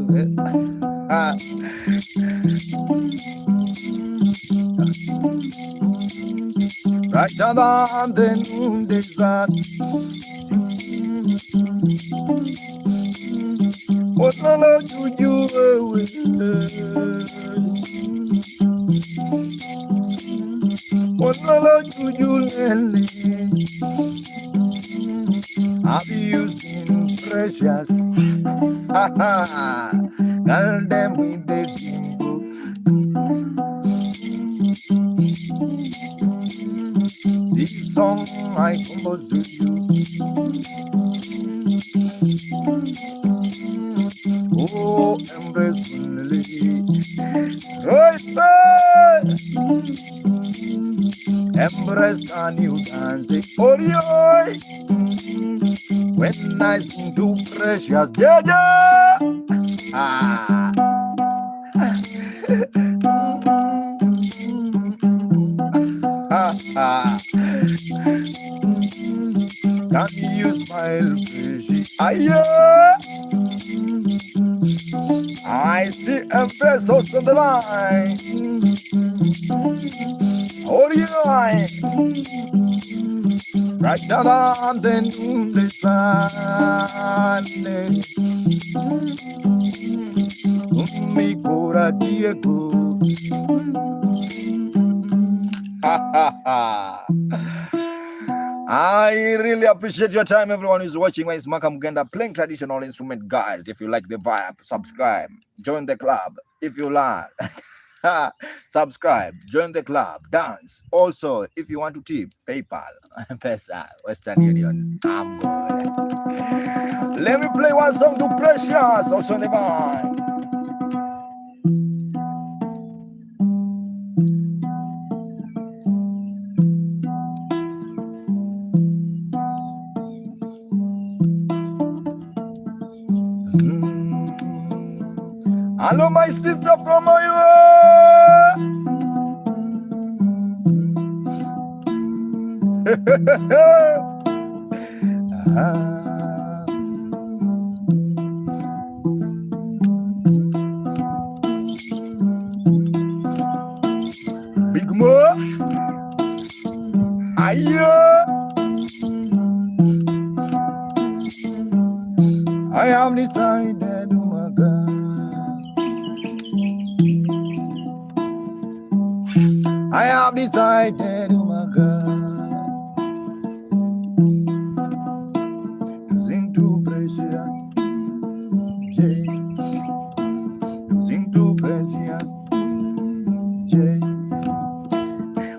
Right down the noon desert. What no juju away. What no juju lele. Have you seen Precious? Ha ha. Girl them with the jimbo. This song I compose to you. Oh, embrace lily. Right there. Embrace a new dance. Oh, when I sing to Precious, Jaja. Ah. Can you smile, Precious? I see Embrace on the line. Oh, right down on the noon sun. Mi cora Diego. I really appreciate your time, everyone who's watching. My Smaka Mugenda playing traditional instrument, guys. If you like the vibe, subscribe, join the club. If you learn, subscribe, join the club, dance. Also, if you want to tip, PayPal, Pesa, Western Union. I'm good. Let me play one song to Precious, also in the vibe. Hello, my sister from Iowa. Big Mo. I have decided, oh my God. I have decided, oh my God, to sing too Precious, Jay, to sing too Precious, Jay.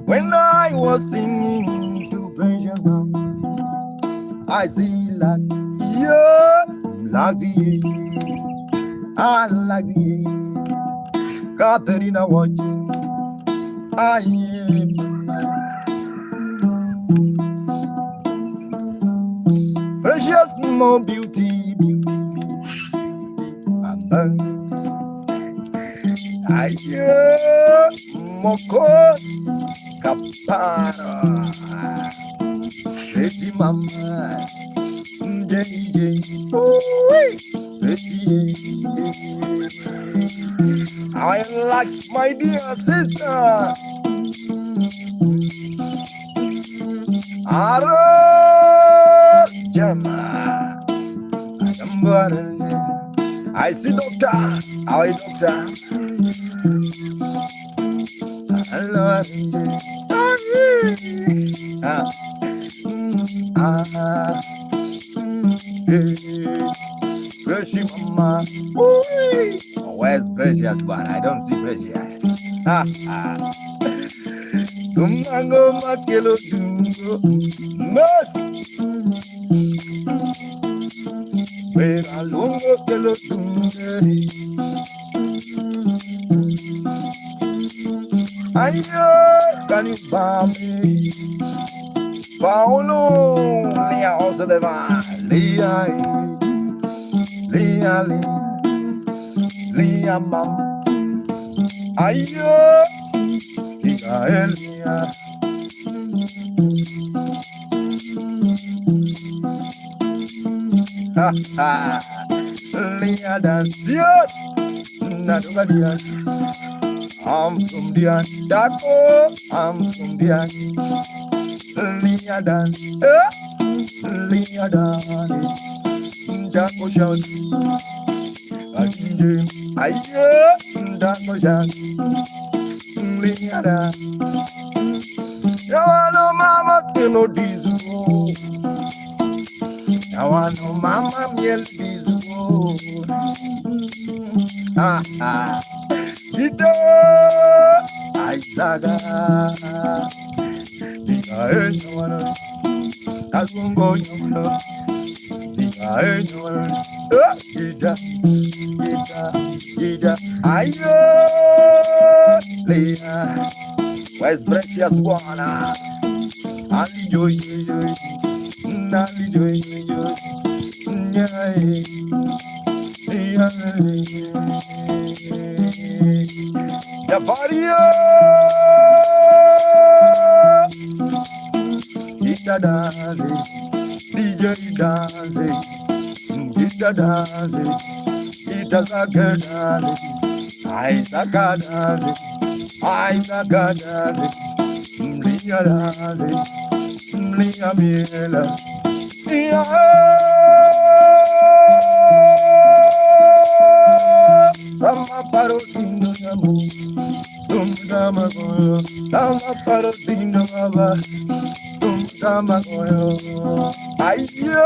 When I was singing to precious now. I see lots, yeah, lots, I like it. Katerina watching, I am precious, no beauty, I am moko kapara, pretty mama, I like my dear sister. I see doctor. How is doctor? Hello. Precious mama. Where's Precious? But I don't see Precious. Tunango makelo tungo. Mas. Vera lungo kelo tunge. Ayo kanibami. Paulo lia osa deva lia mam. Ayo lia elia. Lia dansiot naduga dia. I'm from dia dako. I'm from dia. Lia dan, dako shout. Ayo, dako shout. Lia dan. Yawano mama keno dizu. Yawano mama miel dizu. Ito, Aizaga. Where's Precious Wana? Ali joy, Nali joy, Javario. Dance, DJ dance, guitar dance, guitar dance, Isaac dance, Mlia dance, Mlia miela, Sama parotindo namu, dama goyo, sama parotindo mama. Ayo,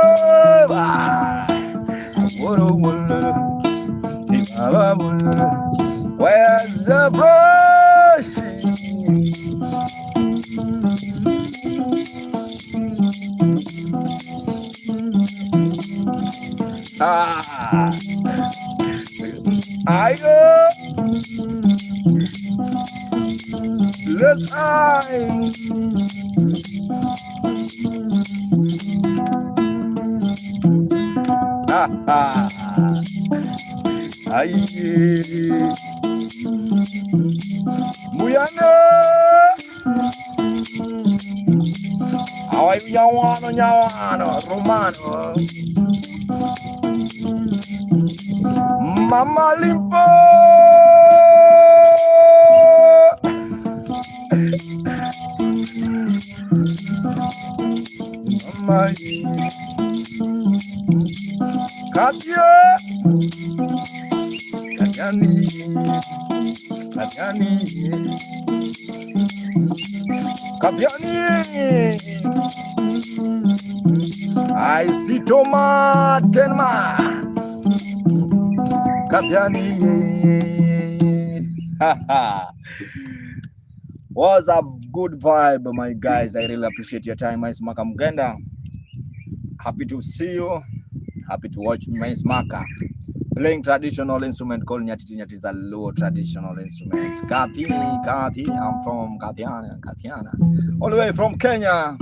where's the brush? Ayo, let's Aye, Muyana. Awai nyawano, Romano. Mama Limpo. Mama Katya. Kapiani. I see Tomatenma. Kapiani. Was a good vibe, my guys. I really appreciate your time, Mice Maka Mugenda. Happy to see you. Happy to watch Mice Maka playing traditional instrument called Nyatiti. Nyatiti is a low traditional instrument. Kathi. I'm from Kathiana. All the way from Kenya.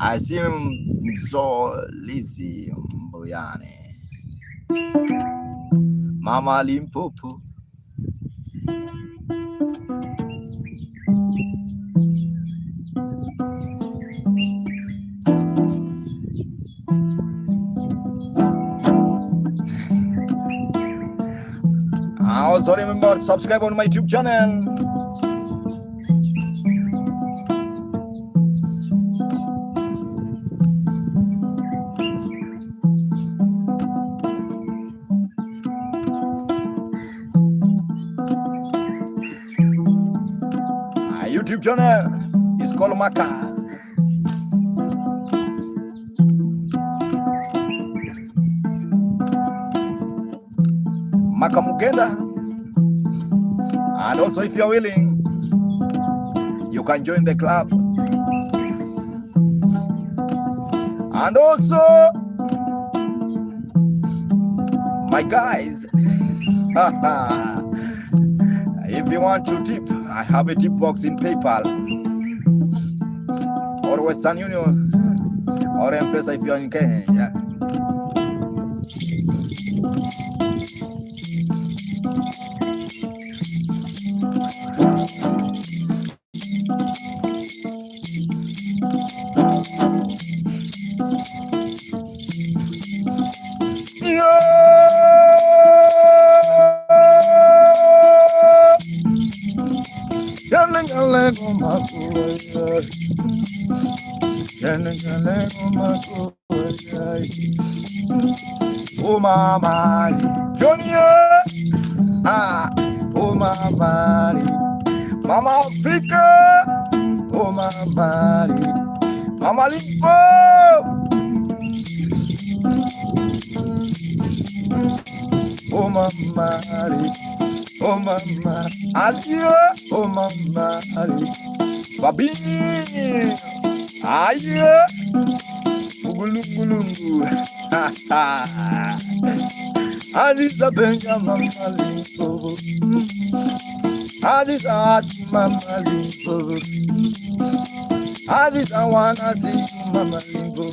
I see him so Lizzy Mbuyane. Mama Limpopo. I also remember to subscribe on my YouTube channel. My YouTube channel is called Maka. Maka Mugenda. And also, if you're willing, you can join the club. And also, my guys, if you want to tip, I have a tip box in PayPal or Western Union or M-Pesa if you're in Kenya. Oh mama, Junior, oh mama, Mama Africa, oh mama, Mama Limpo, oh mama, oh mama, Alia, oh mama, Babi, Aya, Ugulungu, Aziza Benga Mama Limpo, Aziza Mama Limpo, Aziza wanna see you, Mama Limpo,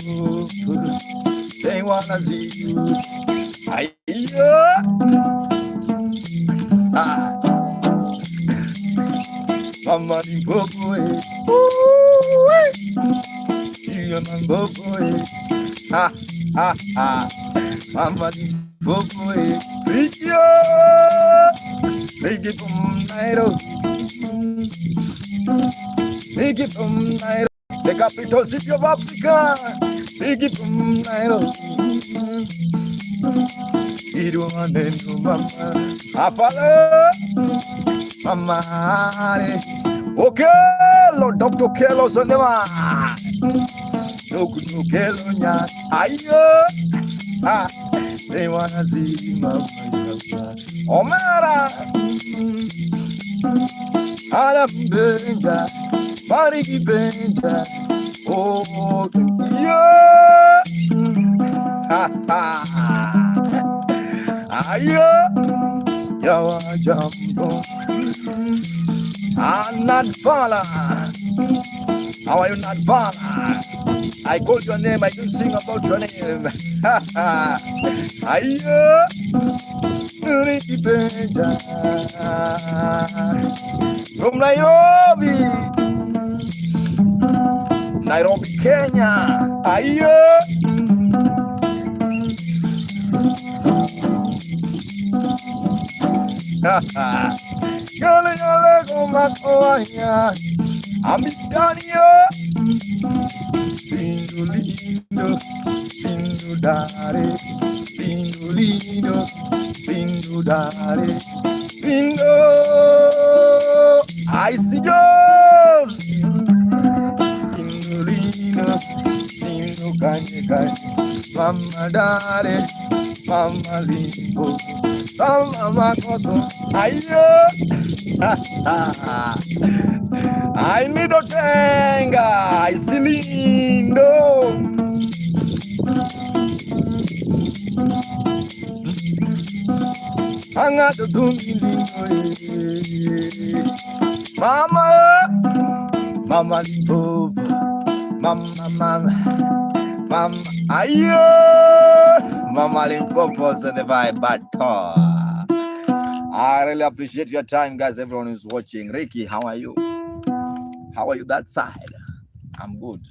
they wanna see you, Aya, Mama Limpo, Mama Limpo, Richo, make it from Nairobi, make it from Nairobi, the capital city of Africa, make it from Nairobi. It one and Mama, Apala, Mama, okay, Lord Dr. Kelos on the man. No good, no Kelonia. Ayo, they wanna see Mama. Omara, Adam Benja, Mariki Benja. Oh, yeah. Ayo, Yawa Jambo. I'm not Vala. How are you not Vala? I called your name, I didn't sing about your name. Ayo, Nuriki Benja. From Nairobi, Kenya. Ayo. Yole yole goma koanya, Amitanio, Bindu lindo, Bindu dare, Bindu lindo, Bindu dare, Bindu, I see yours, Bindu lindo, Bindu kanye kanye, Mama dare, Mama Limpo, I need a tenga, I silindo. Angado dungi Mama, Mama Bob, Mama, ayo, Mama Limpopo's and the vibe, but I really appreciate your time, guys. Everyone who's watching. Ricky, how are you? How are you that side? I'm good.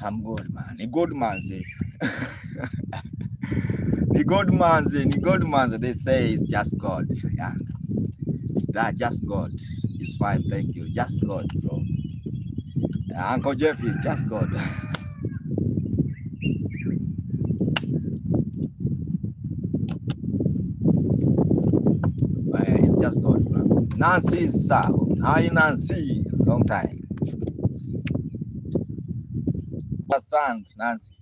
I'm good, man. A good man, say. The good man, they say it's just God. Yeah. That just God. It's fine, thank you. Just God, bro. Uncle Jeffy, just God. It's just God, bro. Nancy, sir. Hi, Nancy. Long time. Sand, Nancy.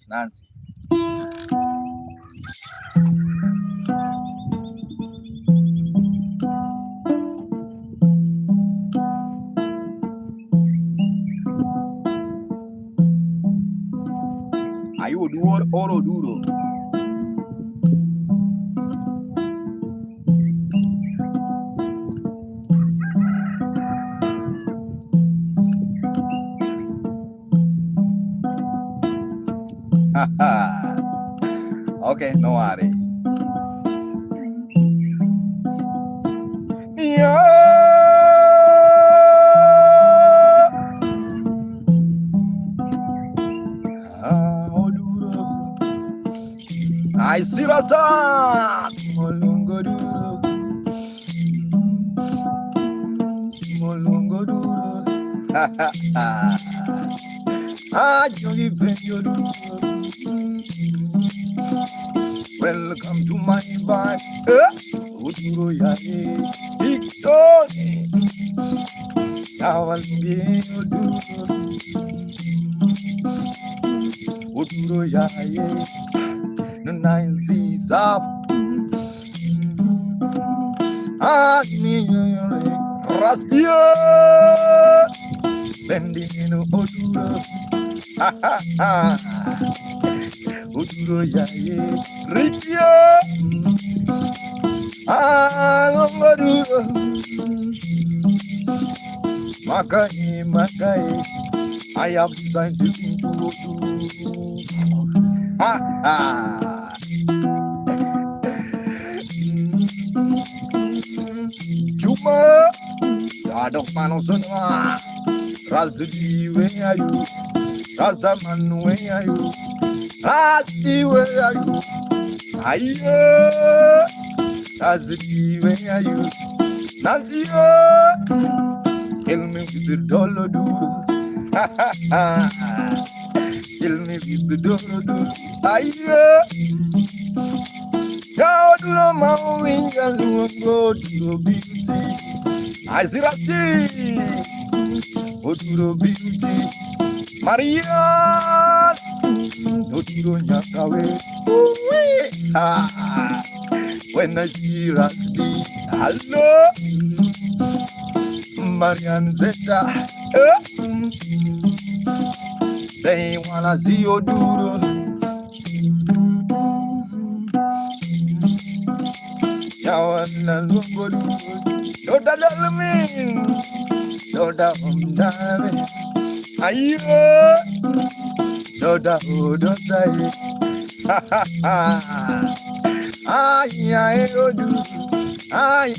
Nancy. Are you oro duro? Okay, no worry. I see the sun. Molongo duro. Welcome to my vibe. Uduro yae. Victory. Uduro yae. The 9 seas of Rastia bending in Uduro. Uduro yae. Rikia. Longoduro. Makai. I have designed to do. Chuma, Adok Manosonwa, Razdi, where are you? Razaman, where are you? Razdi, where are you? Ayo, Razdi, where are you? Nazio, kill me with the dollar duro. Kill me with the dollar duro. Ayo. Now do the mountain, go to the beauty. I see that go to the beauty. Maria, go to the Nyakawe. When I see Rasdi, hello, Marian Zeta. They wanna see you do. Yawana lungodu, doda dalmin, doda umdame, ayo, doda udosai, ha ha ha, ay odu, ay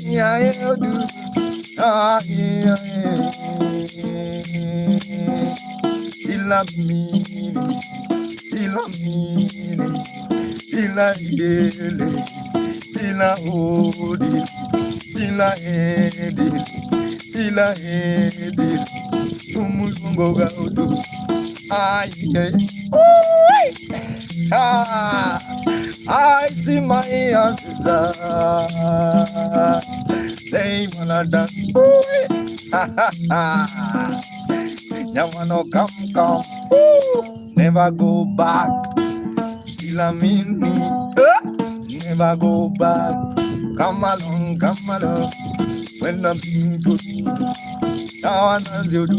odu, ay, ila yele. Ila odi, ila edi, umulungo gaudu, aye, I see my ancestors, they wanna dance, Yawano come, never go back. Ilamini, never go back. Come along, when I'm good. Now I'm as you do.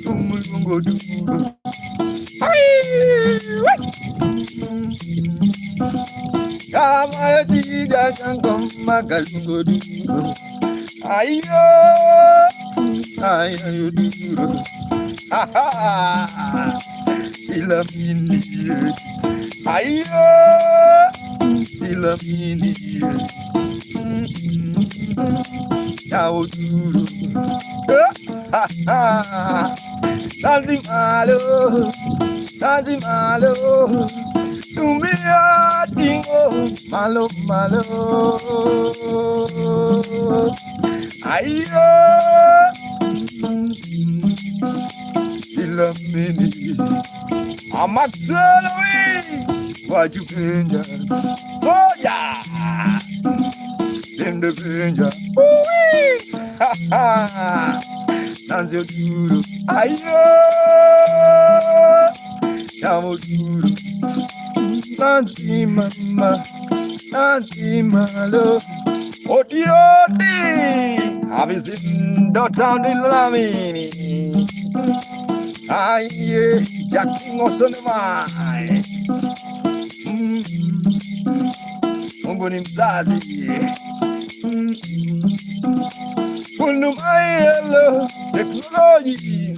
Go do. Come, I did, I can come back as you go do. Ayo, you do. Ha ha, Ilamini. Ayo, Ilamini. Now do. Ha ha, Nanzi malo, tumbi atingo, malo. Ayo, Ilamini. I'm a Luis, what you bring? Soja in the danger. Ha ha, Nanzi duro. Ayo, Yamo duro. Nanzi mama, Nanzi malo. Odi, Avisin down the Lamini. Aye, Jacking Osonamai. Mungunim Zazi. Unumai technology.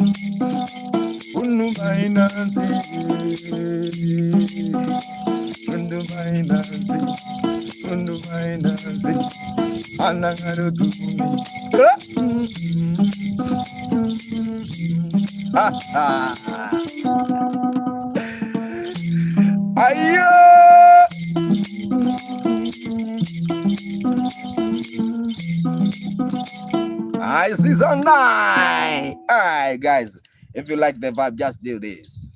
Unumai Nancy. Unumai Nancy. Anangaru Dumi. Ha ha. Ayo. Season 9. Alright, guys. If you like the vibe, just do this.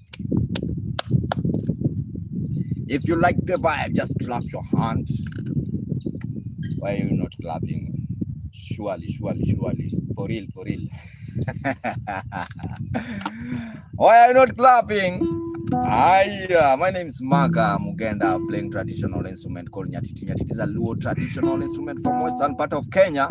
If you like the vibe, just clap your hands. Why are you not clapping? Surely. For real. Why are you not clapping? My name is Maka Mugenda, playing traditional instrument called Nyatiti. Nyatiti is a Luo traditional instrument from western part of Kenya.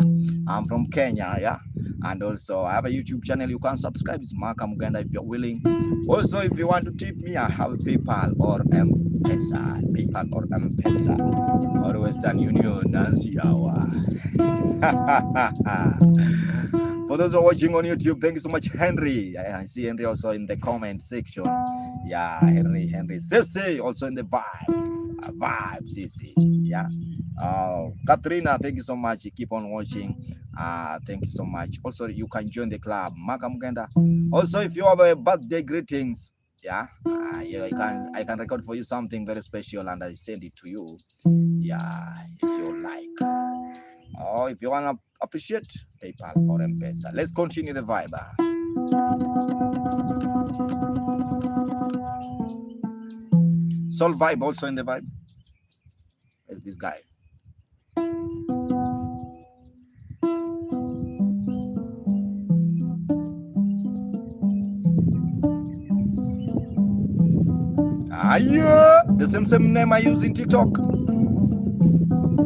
I'm from Kenya, yeah. And also, I have a YouTube channel. You can subscribe. It's Maka Mugenda if you're willing. Also, if you want to tip me, I have PayPal or M-Pesa. Or Western Union, Nancy Awa. For those who are watching on YouTube, thank you so much, Henry. I see Henry also in the comment section. Yeah, Henry. Sissy also in the vibe, Sissy. Yeah. Katrina, thank you so much. Keep on watching. Thank you so much. Also, you can join the club, Maka Mugenda. Also, if you have a birthday greetings, yeah, I can record for you something very special and I send it to you. Yeah, if you like. Or if you want to appreciate, PayPal or M-Pesa. Let's continue the vibe. Soul vibe also in the vibe. Where's this guy? The same name I use in TikTok.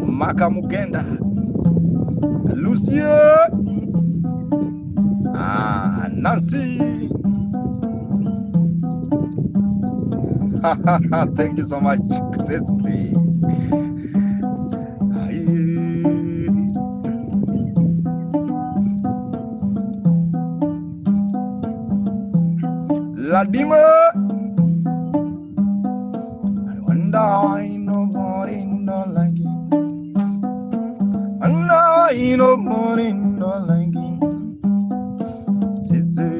Maka Mugenda. Lucia. Nancy. Thank you so much, Sissy. Ladima. I wonder why nobody don't like it. I know nobody don't like it. Sissy,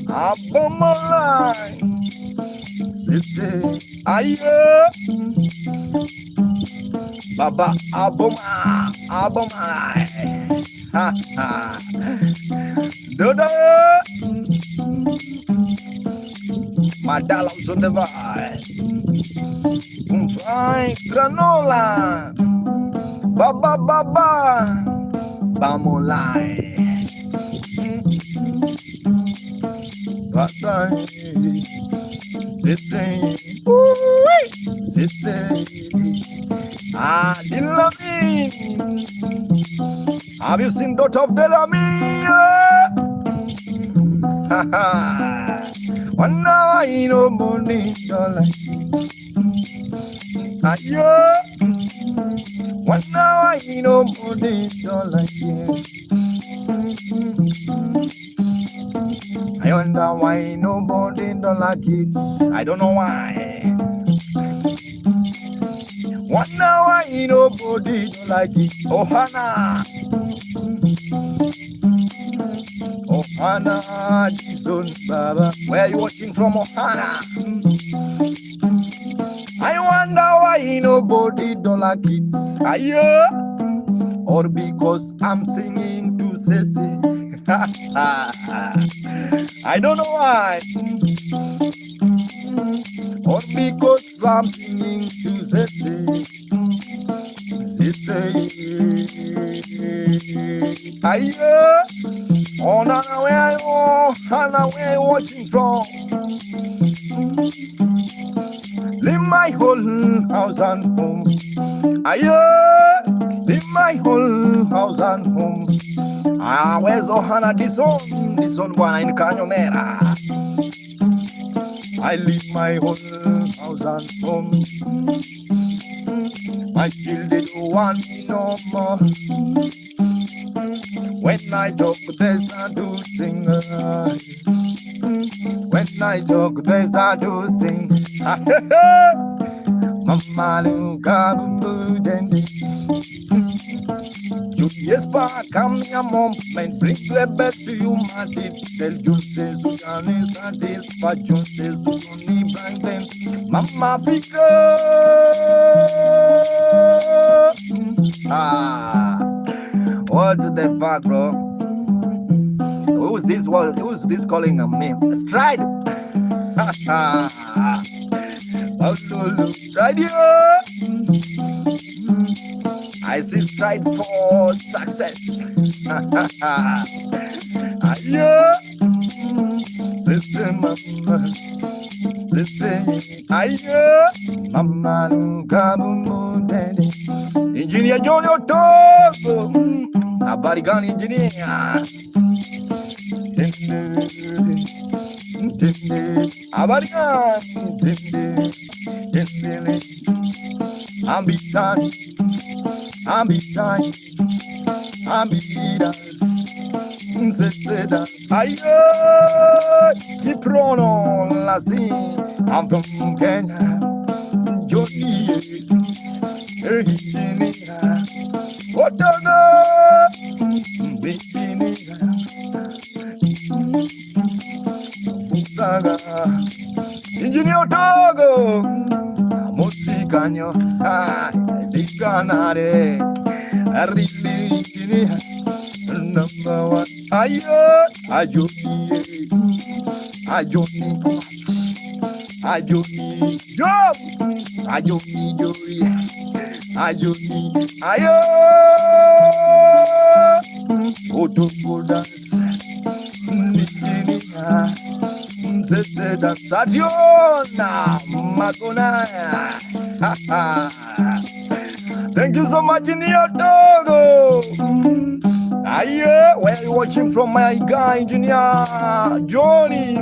Abomolai. Sissy, ayo. Baba Abomolai. Ha ha. Dodo. Madalam on the vibe. Granola. Baba Bamolai. Have you seen Dot of Delamy? One now I know money dollar. Ayo. One now I know money dollar. I wonder why nobody don't like it. I don't know why. One now I nobody don't like it. Oh Hannah. Oh Hannah, Jesus Baba. Where are you watching from, oh Hannah? I wonder why nobody don't like it. Ayo. Or because I'm singing to Ceci. I don't know why. Or because I'm singing to Ceci. Ayo. Oh, now where are you watching from? Leave my whole house and home. Ayo, leave my whole house and home. Where's Ohana? This one bwana in Kanyomera. I leave my whole house and home. My children don't want me no more. When I talk, there's a to sing. When I talk, there's a to sing. Mama Luka Bumbu. Yes, pa, come here, mom, and bring the best to you, my dear. Tell you, say, Sudan is not this, but you say, Sudan is Brandon. Mama, pick what the fuck, bro? Who's this calling a me? Stride. Stride you. I still strive for success. Ayo, listen, mama, listen. Ayo, mama, nukabumu daddy. Engineer Johnny Otogo, habari gani engineer? Habari gani? I'm behind, I'm behind us. Ayo, Kiprono, Lassie. I'm from Kenya, Johnny, what Engineer Togo, Musicanyo, Dicanare, Arrivini, number one. Ayo, Ajoni, Job, Ajoni, Joy, Ajoni, Ayo, Otogodas, Zeta Sadiona, Magona. Thank you so much, Engineer Togo. Aye, where are you watching from, my guy, Engineer Johnny?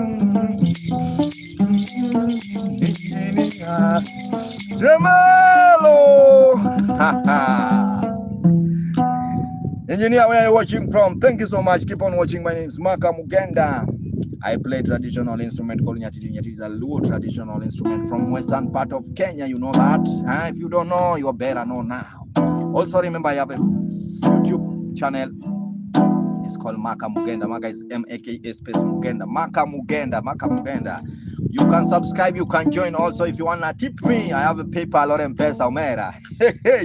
Engineer Gemelo. Engineer, where are you watching from? Thank you so much. Keep on watching. My name is Maka Mugenda. I play traditional instrument called Nyatiti. Nyatiti is a low traditional instrument from western part of Kenya. You know that? If you don't know, you better know now. Also remember, I have a YouTube channel. It's called Maka Mugenda. Maka is M-A-K-A space Mugenda. Maka Mugenda. You can subscribe. You can join also. If you want to tip me, I have a PayPal or M-Pesa Omera.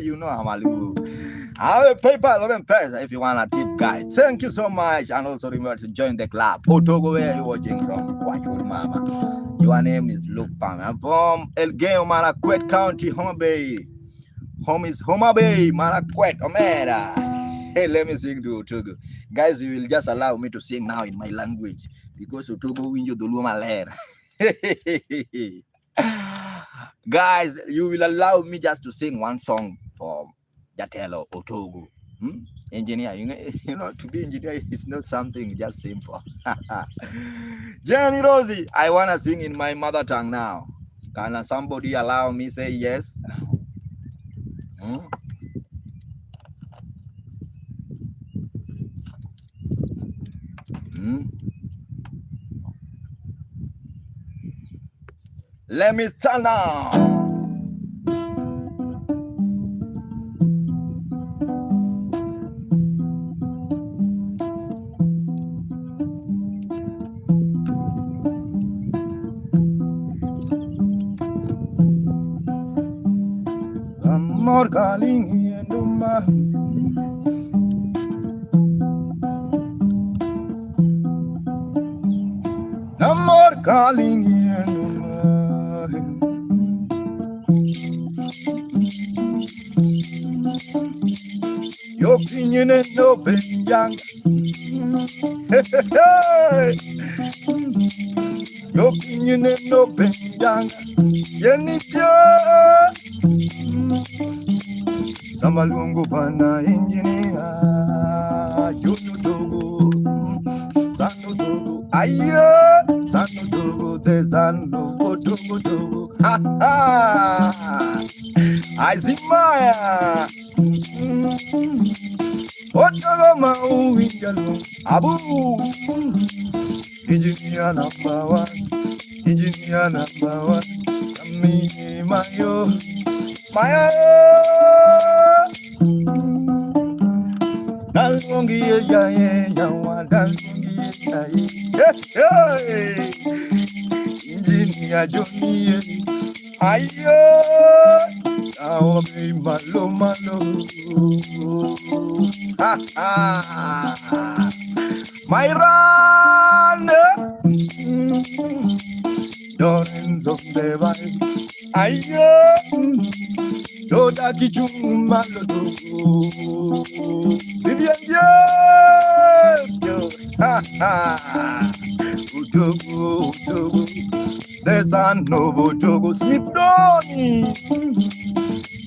You know I'm a little. I have a PayPal or M-Pesa if you want to tip, guys. Thank you so much. And also remember to join the club. Otogo, where are you watching from? Watchwood, mama. Your name is Luke Pam. I'm from Elgeyo Marakwet County, Homa Bay. Home is Homa Bay, Marakwet, Omera. Hey, let me sing to Otogo. Guys, you will just allow me to sing now in my language. because Otogo winjo dholuo maler. Guys, you will allow me just to sing one song for Jatelo Otogo. Engineer, you know, to be engineer is not something just simple. Jenny Rosie, I want to sing in my mother tongue now. Can somebody allow me say yes? Let me stand now. Amor calling and amor calling and your opinion is no young. Your opinion is no young. Samalungu pana engineer. Yonutogo. Sanotogo. Ayo. Sanotogo. Desano. Fotogo. Ha ha. Azimaya. Otogo mauingalo. Abu. Engineer number one. Engineer number one. Kami mayo. Mayo. Dalongi ya wa dalongi ya. Engineer Johnny. Ayo. Now me malo. Ha ha. My run. Lorenzo de Valle. Ayo. Yoda kichuma lodo. Vivian yo. Ha ha. Utogo. There's a novo Togo Smith-Doni.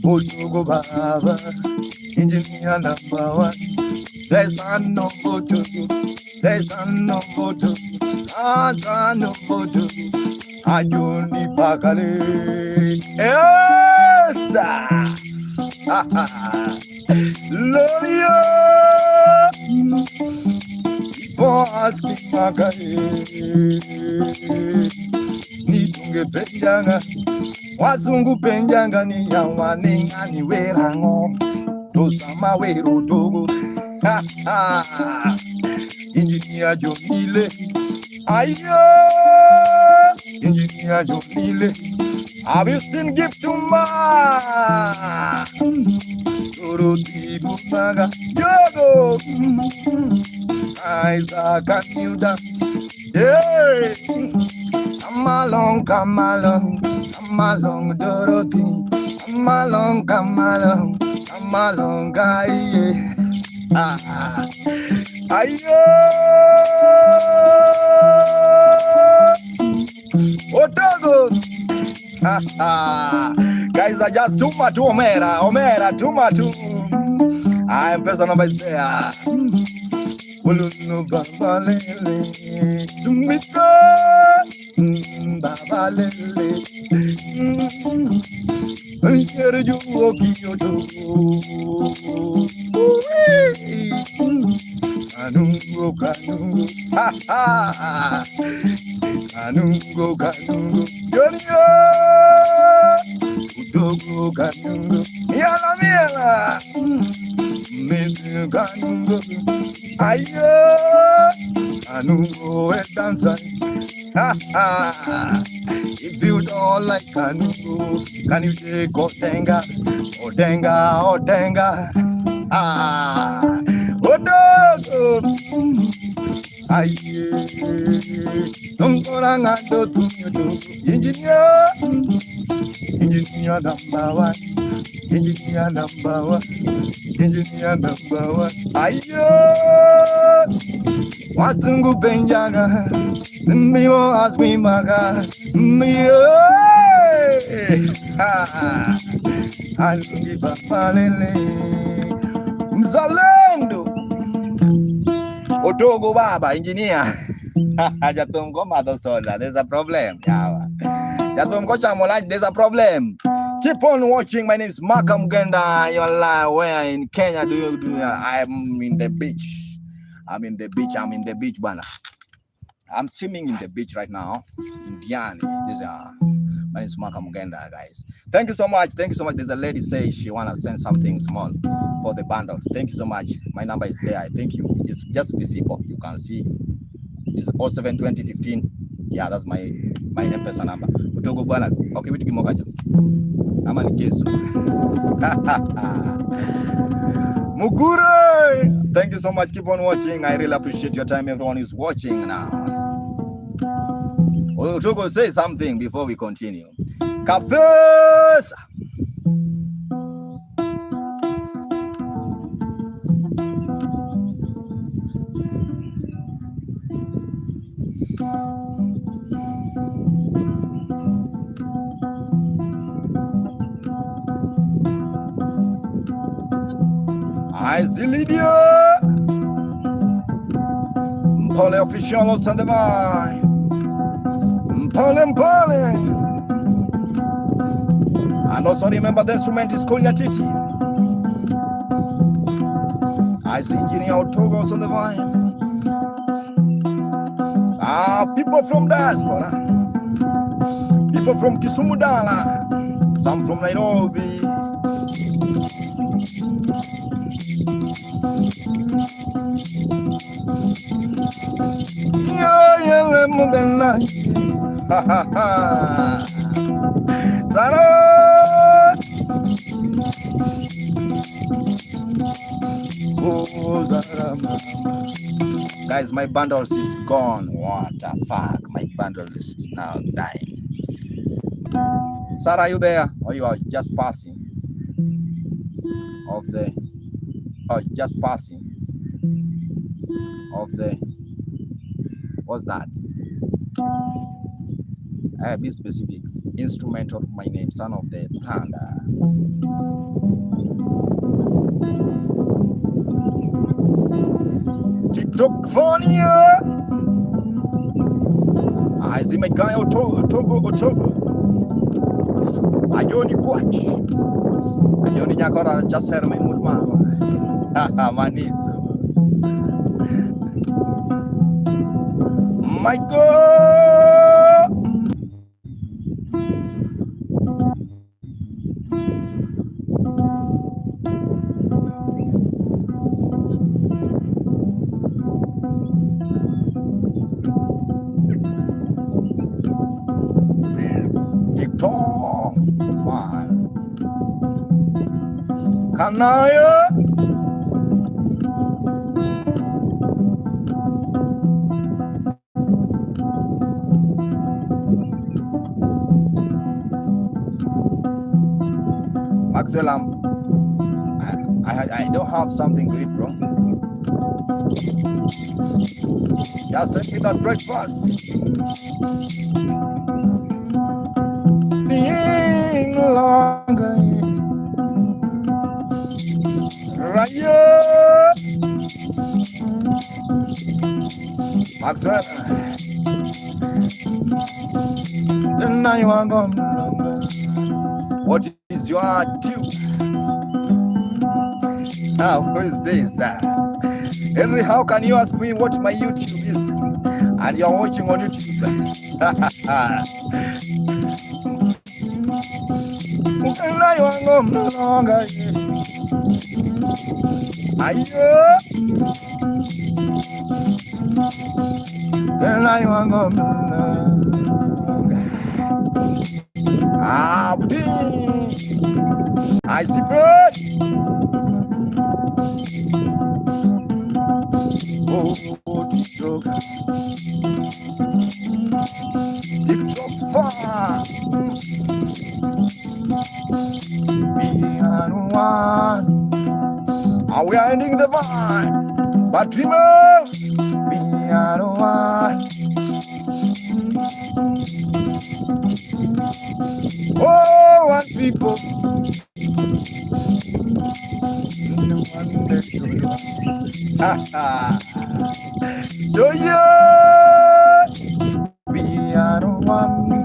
Otogo Baba. Engineer number one. There's a novo Togo. There's a novo Togo. A novo Togo. Ayoni Pakale. Esta. Ha ha. Love you. Boss Pakale. Nitunge penjanga. Wazungu penjanga ni ya waninga ni werango. Tosama wero Togo. Ha ha. Engineer Jonile. Ayo. Engineer Jonile. Have you seen gift to ma? Dorothy Bumaga. Yogo. Isaac, can you dance? Yeah. Come along, Dorothy. Come along, guy. Ayo. Otogo. Guys are just too much. Omera, too much. I'm personal by there. Uluno baba lele, tumito baba lele. Aniere ju okiodo. Kanungo, ha ha. Kanungo, Yorio. Udogo kanungo, miela. Mizu kanungo. Ayo, Kanungo and dancer. Ha ha. If you don't like Kanungo, can you take Otenga? Ah, Odogo. Aye, don't go on and do engineer number one. engineer number one, engineer number one. Ayo, wasungu benjaga, miyo aswimaga, miyo. Alungi bapalele, mzalendo. Otogo baba, engineer. Jatum ko matosoda, there's a problem. Jatum ko chamola, there's a problem. Keep on watching. My name is Malcolm Genda. You're live. Where in Kenya do you do? I'm in the beach. I'm in the beach, bana. I'm streaming in the beach right now in Diani. My name is Malcolm Genda, guys. Thank you so much. Thank you so much. There's a lady say she wanna send something small for the bundles. Thank you so much. My number is there. Thank you. It's just visible. You can see. It's 072015. Yeah, that's my M-Pesa number. Utogo bwana. Okay, vitu kimoja. Ama ni keso. Mugure! Thank you so much. Keep on watching. I really appreciate your time. Everyone is watching now. Utogo, say something before we continue. Kafesa! Zilidia Mpole official on the mind Mpole and also remember the instrument is called Nyatiti. I see engineer Otogos on the vine. People from diaspora, people from Kisumu Dala, some from Nairobi. Guys, my bundles is gone. What the fuck? My bundle is now dying. Sarah, are you there? Or you are just passing? Just passing of the, what's that? Be specific. Instrument of my name, son of the thunder. TikTok funny. I see my guy Otogo. Ayoni kwachi. Ayoni nyakora just her me mama. Manizo. My God. TikTok fine. Kanaya. Maxwell, I don't have something to eat, bro. Just send me that breakfast. Being longer, right? Maxwell, then now you are gone. What is your tune? Who is this? Henry, how can you ask me what my YouTube is? And you're watching on YouTube. I see first. are one. And we are ending the vibe. But remember, we are one. Oh, one people. Do you? We are one.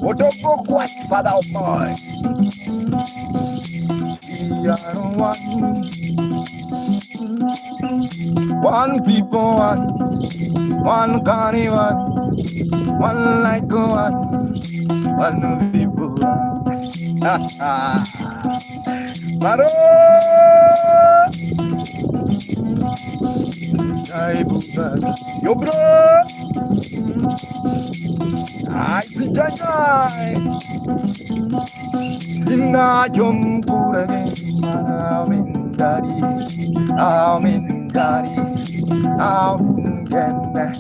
What a book, Father of boy. We are one. One people, one carny, one like one people. Maro, yo bro, I see Jai, na jom kurage, amin dari, amin dari, amin kenne,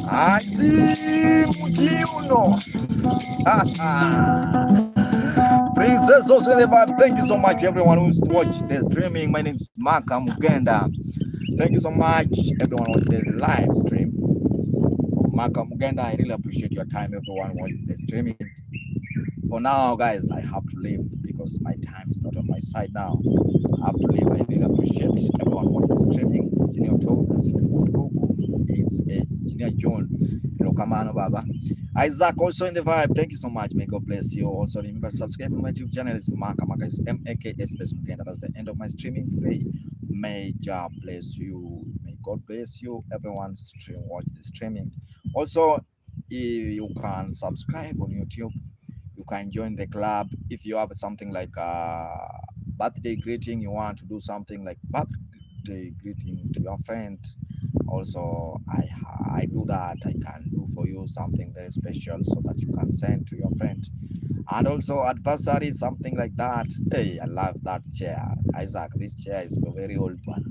I see Mutiuno. Princess also in the vibe. Thank you so much, everyone who's watched the streaming. My name is Maka Mugenda. Thank you so much, everyone watching the live stream. Maka Mugenda, I really appreciate your time, everyone watching the streaming. For now, guys, I have to leave because my time is not on my side now. I have to leave. I really appreciate everyone watching the streaming. Engineer is Engineer John. Hello, Kamano Baba. Isaac also in the vibe. Thank you so much. May God bless you. Also remember to subscribe to my YouTube channel. It's Maka. Maka is M-A-K-S space Mugenda. That's the end of my streaming today. May God bless you. May God bless you. Everyone watch the streaming. Also, you can subscribe on YouTube. You can join the club. If you have something like birthday greeting, you want to do something like birthday greeting to your friend. Also, I do that. I can do for you something very special so that you can send to your friend. And also adversary, something like that. Hey, I love that chair. Isaac, this chair is a very old one.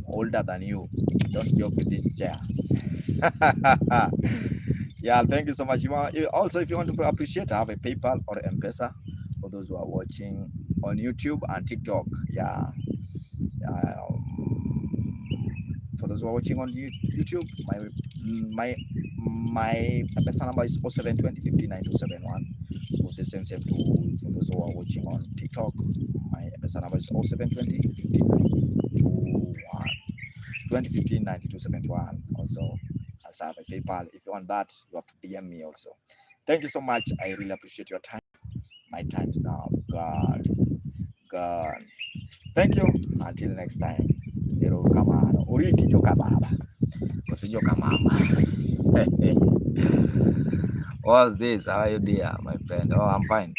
Older than you. Don't joke with this chair. Yeah, thank you so much. Also, if you want to appreciate, I have a PayPal or M-Pesa for those who are watching on YouTube and TikTok. Yeah. For those who are watching on YouTube, my M-Pesa number is 0720 59271. For the same to for those who are watching on TikTok, my M-Pesa number is 0720 2015 9271. Also, as I have a PayPal. If you want that, you have to DM me also. Thank you so much. I really appreciate your time. My time is now gone. Thank you. Until next time. Hero kamano. Uriti joka baba. Usijoka mama. What's this? How are you, dear, my friend? Oh, I'm fine.